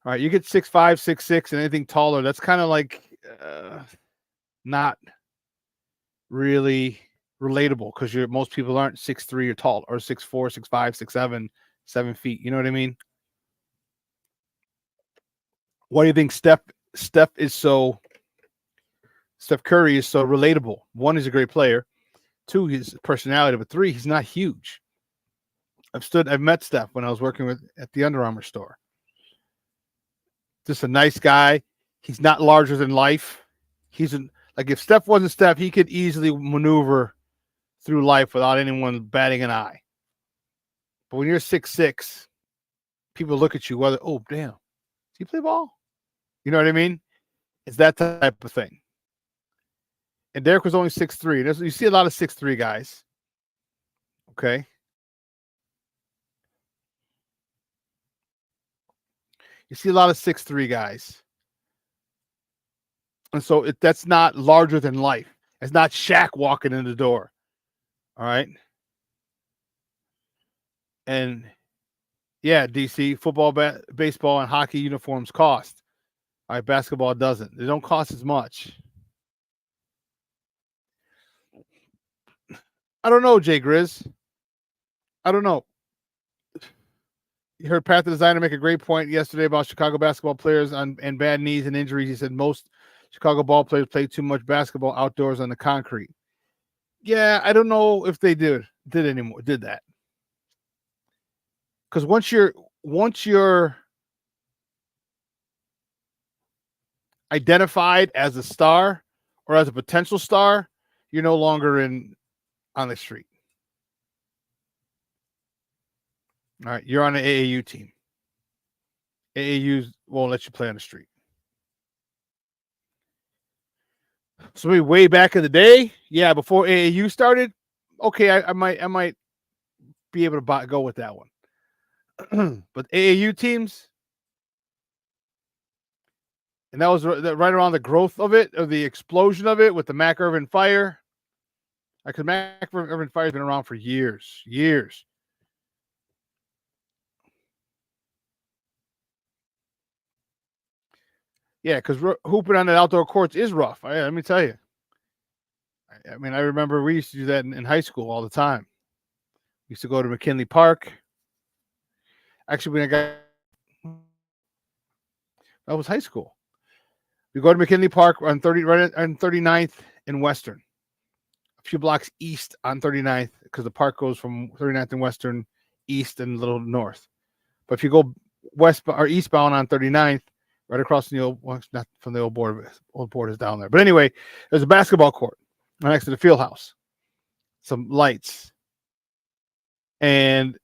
All right, you get 6'5", 6'6", and anything taller, that's kind of like not really relatable because most people aren't 6'3" or tall, or 6'4", 6'5", 6'7", 7 feet. You know what I mean? Why do you think Steph Curry is so relatable? 1, he's a great player. 2, his personality. But 3, he's not huge. I've met Steph when I was working at the Under Armour store. Just a nice guy. He's not larger than life. Like if Steph wasn't Steph, he could easily maneuver through life without anyone batting an eye. But when you're 6'6", people look at you whether, oh damn, does he play ball? You know what I mean? It's that type of thing. And Derek was only 6'3". You see a lot of 6'3" guys. Okay. You see a lot of 6'3" guys. And so that's not larger than life. It's not Shaq walking in the door. All right. And yeah, DC, football, baseball, and hockey uniforms cost. All right, basketball doesn't. They don't cost as much. I don't know, Jay Grizz. I don't know. You heard Pat the Designer make a great point yesterday about Chicago basketball players and bad knees and injuries. He said most Chicago ball players play too much basketball outdoors on the concrete. Yeah, I don't know if they did that. Because once you're identified as a star or as a potential star, you're no longer on the street. All right, you're on an AAU team. AAU won't let you play on the street. So maybe way back in the day, yeah, before AAU started, okay, I might be able to go with that one. But AAU teams, and that was right around the growth of it, of the explosion of it with the Mac Irvin fire. Because Mac Irvin fire has been around for years. Yeah, because hooping on the outdoor courts is rough. Let me tell you. I mean, I remember we used to do that in high school all the time. We used to go to McKinley Park. Actually, that was high school. We go to McKinley Park on 39th and Western. A few blocks east on 39th, because the park goes from 39th and Western east and a little north. But if you go west or eastbound on 39th, right across from the not from the old board is down there. But anyway, there's a basketball court right next to the field house. Some lights. And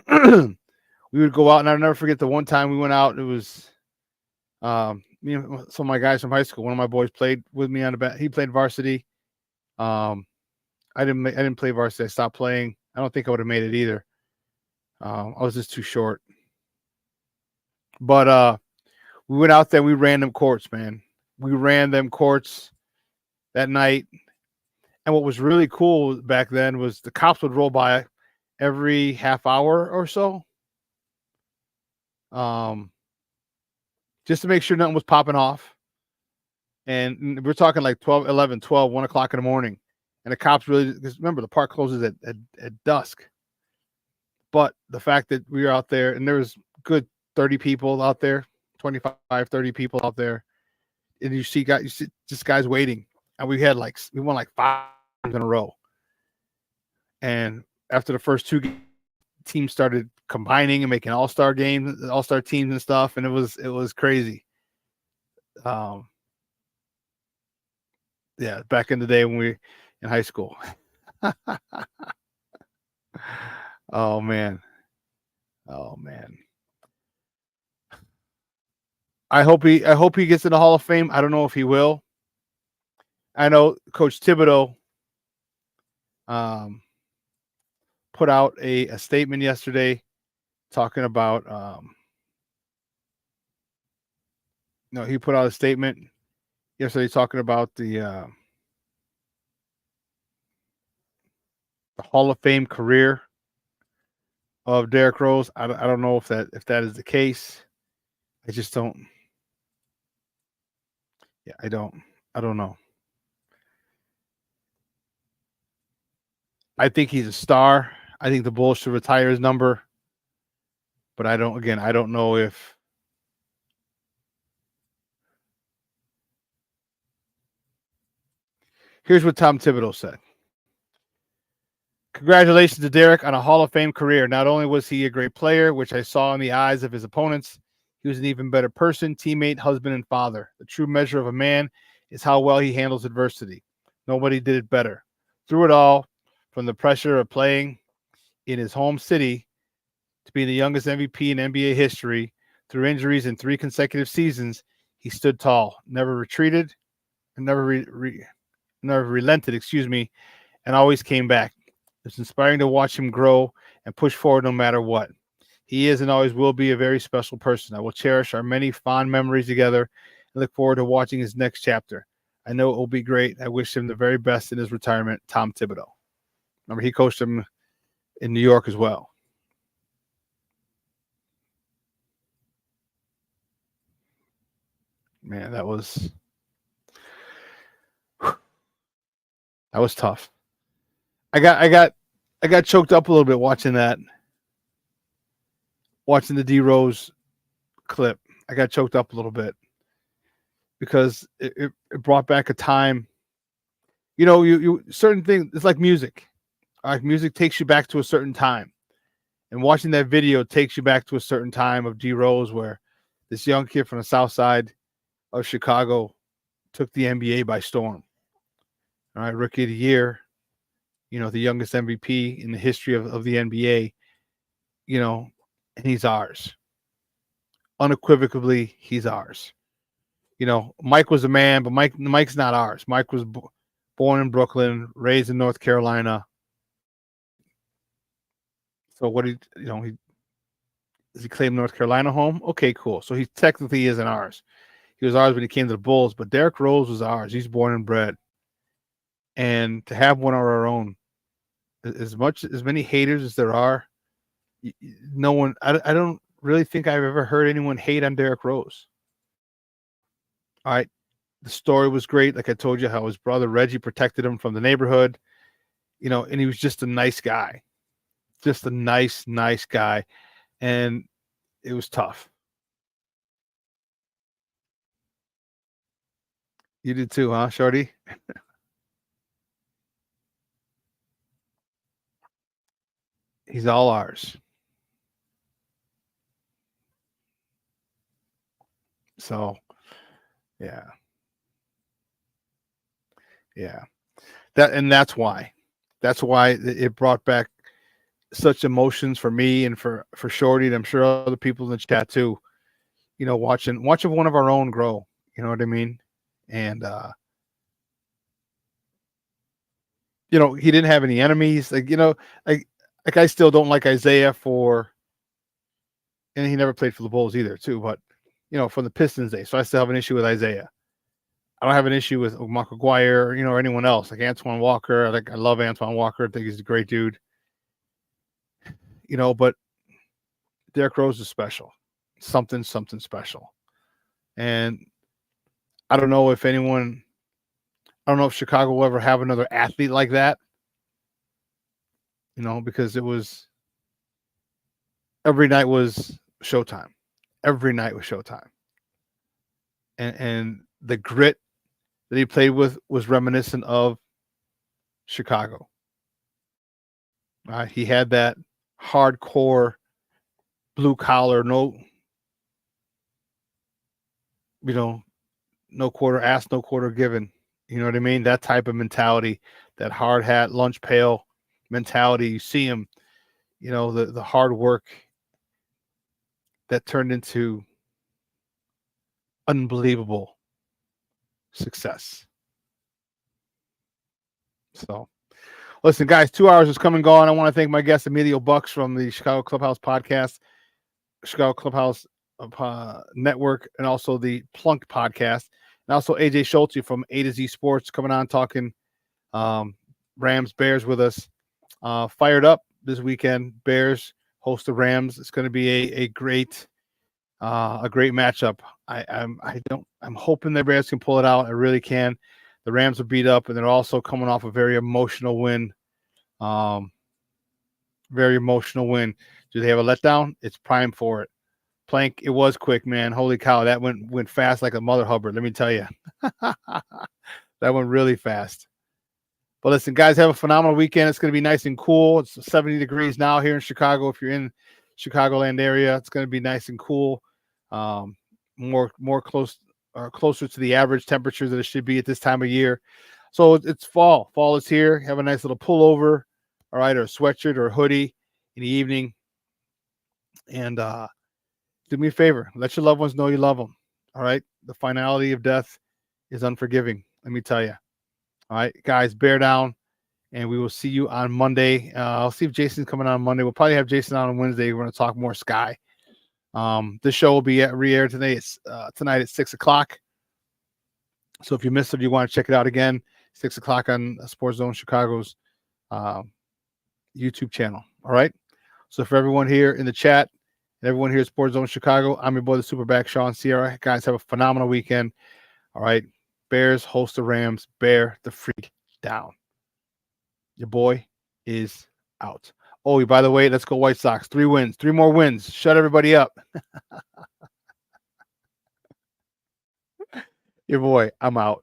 we would go out, and I'll never forget the one time we went out. It was some of my guys from high school. One of my boys played with me on the bat. He played varsity. I didn't play varsity. I stopped playing. I don't think I would have made it either. I was just too short. But we went out there. We ran them courts, man. We ran them courts that night. And what was really cool back then was the cops would roll by every half hour or so. Just to make sure nothing was popping off. And we're talking like 12, 11, 12, 1 o'clock in the morning. And the cops really, because remember, the park closes at dusk. But the fact that we were out there, and there was good 30 people out there, 25, 30 people out there. And you see just guys waiting. And we won like 5 in a row. And after the first 2 teams started combining and making all-star games, all-star teams and stuff, and it was crazy. Yeah, back in the day when we in high school. Oh man. I hope he gets in the Hall of Fame. I don't know if he will. I know Coach Thibodeau put out a statement yesterday talking about he put out a statement yesterday talking about the Hall of Fame career of Derrick Rose. I don't know if that is the case. I just don't. Yeah, I don't know. I think he's a star. I think the Bulls should retire his number. But I don't know if here's what Tom Thibodeau said. Congratulations to Derrick on a Hall of Fame career. Not only was he a great player, which I saw in the eyes of his opponents, he was an even better person, teammate, husband, and father. The true measure of a man is how well he handles adversity. Nobody did it better. Through it all, from the pressure of playing in his home city to being the youngest MVP in NBA history through injuries in 3 consecutive seasons, he stood tall, never retreated, and never relented, and always came back. It's inspiring to watch him grow and push forward no matter what. He is and always will be a very special person. I will cherish our many fond memories together and look forward to watching his next chapter. I know it will be great. I wish him the very best in his retirement, Tom Thibodeau. Remember, he coached him in New York as well. Man, that was tough. I got choked up a little bit watching that. Watching the D Rose clip. I got choked up a little bit because it brought back a time. You certain things, it's like music. Like music takes you back to a certain time. And watching that video takes you back to a certain time of D Rose where this young kid from the south side of Chicago took the NBA by storm. All right, Rookie of the Year, the youngest MVP in the history of the NBA, and he's ours. Unequivocally, he's ours. Mike was a man, but Mike's not ours. Mike was born in Brooklyn, raised in North Carolina. So what does he claim North Carolina home? Okay, cool. So he technically isn't ours. He was ours when he came to the Bulls, but Derrick Rose was ours. He's born and bred. And to have one of our own, as many haters as there are, no one, I don't really think I've ever heard anyone hate on Derrick Rose. All right. The story was great. Like I told you, how his brother Reggie protected him from the neighborhood, and he was just a nice guy. Just a nice guy. And it was tough. You did too, huh, Shorty? He's all ours. So, yeah. That's why it brought back such emotions for me and for Shorty, and I'm sure other people in the chat too. Watching one of our own grow. You know what I mean? And he didn't have any enemies. Like I still don't like Isaiah and he never played for the Bulls either, too. But from the Pistons days, so I still have an issue with Isaiah. I don't have an issue with Mark Aguirre, or anyone else like Antoine Walker. I love Antoine Walker. I think he's a great dude. But Derrick Rose is special, something special. And I don't know if Chicago will ever have another athlete like that. Because it was every night was showtime. Every night was showtime. And the grit that he played with was reminiscent of Chicago. He had that hardcore blue collar, no quarter asked, no quarter given. You know what I mean? That type of mentality, that hard hat, lunch pail mentality. You see him, the hard work that turned into unbelievable success. So, listen, guys, 2 hours is come and gone. I want to thank my guest, Emilio Bucks from the Chicago Clubhouse podcast, Chicago Clubhouse Network, and also the Plunk podcast, and also AJ Schulte from A to Z Sports coming on talking Rams Bears with us. Fired up this weekend. Bears host the Rams. It's going to be a great matchup. I'm hoping the Bears can pull it out. I really can. The Rams are beat up, and they're also coming off a very emotional win. Very emotional win. Do they have a letdown? It's prime for it. Plank, it was quick, man. Holy cow, that went fast like a Mother Hubbard. Let me tell you, that went really fast. But listen, guys, have a phenomenal weekend. It's going to be nice and cool. It's 70 degrees now here in Chicago. If you're in Chicagoland area, it's going to be nice and cool. More closer to the average temperature that it should be at this time of year. So it's fall. Fall is here. Have a nice little pullover, all right, or a sweatshirt or a hoodie in the evening. And do me a favor. Let your loved ones know you love them. All right. The finality of death is unforgiving. Let me tell you. All right, guys, bear down. And we will see you on Monday. I'll see if Jason's coming on Monday. We'll probably have Jason on Wednesday. We're going to talk more Sky. This show will be re-aired today. It's tonight at 6 o'clock. So if you missed it, you want to check it out again, 6 o'clock on Sports Zone Chicago's YouTube channel. All right. So for everyone here in the chat and everyone here at Sports Zone Chicago, I'm your boy, the SuperBack, Shawn Sierra. Guys, have a phenomenal weekend. All right. Bears host the Rams. Bear the freak down. Your boy is out. Oh, by the way, let's go White Sox. 3 wins. 3 more wins. Shut everybody up. Your boy, I'm out.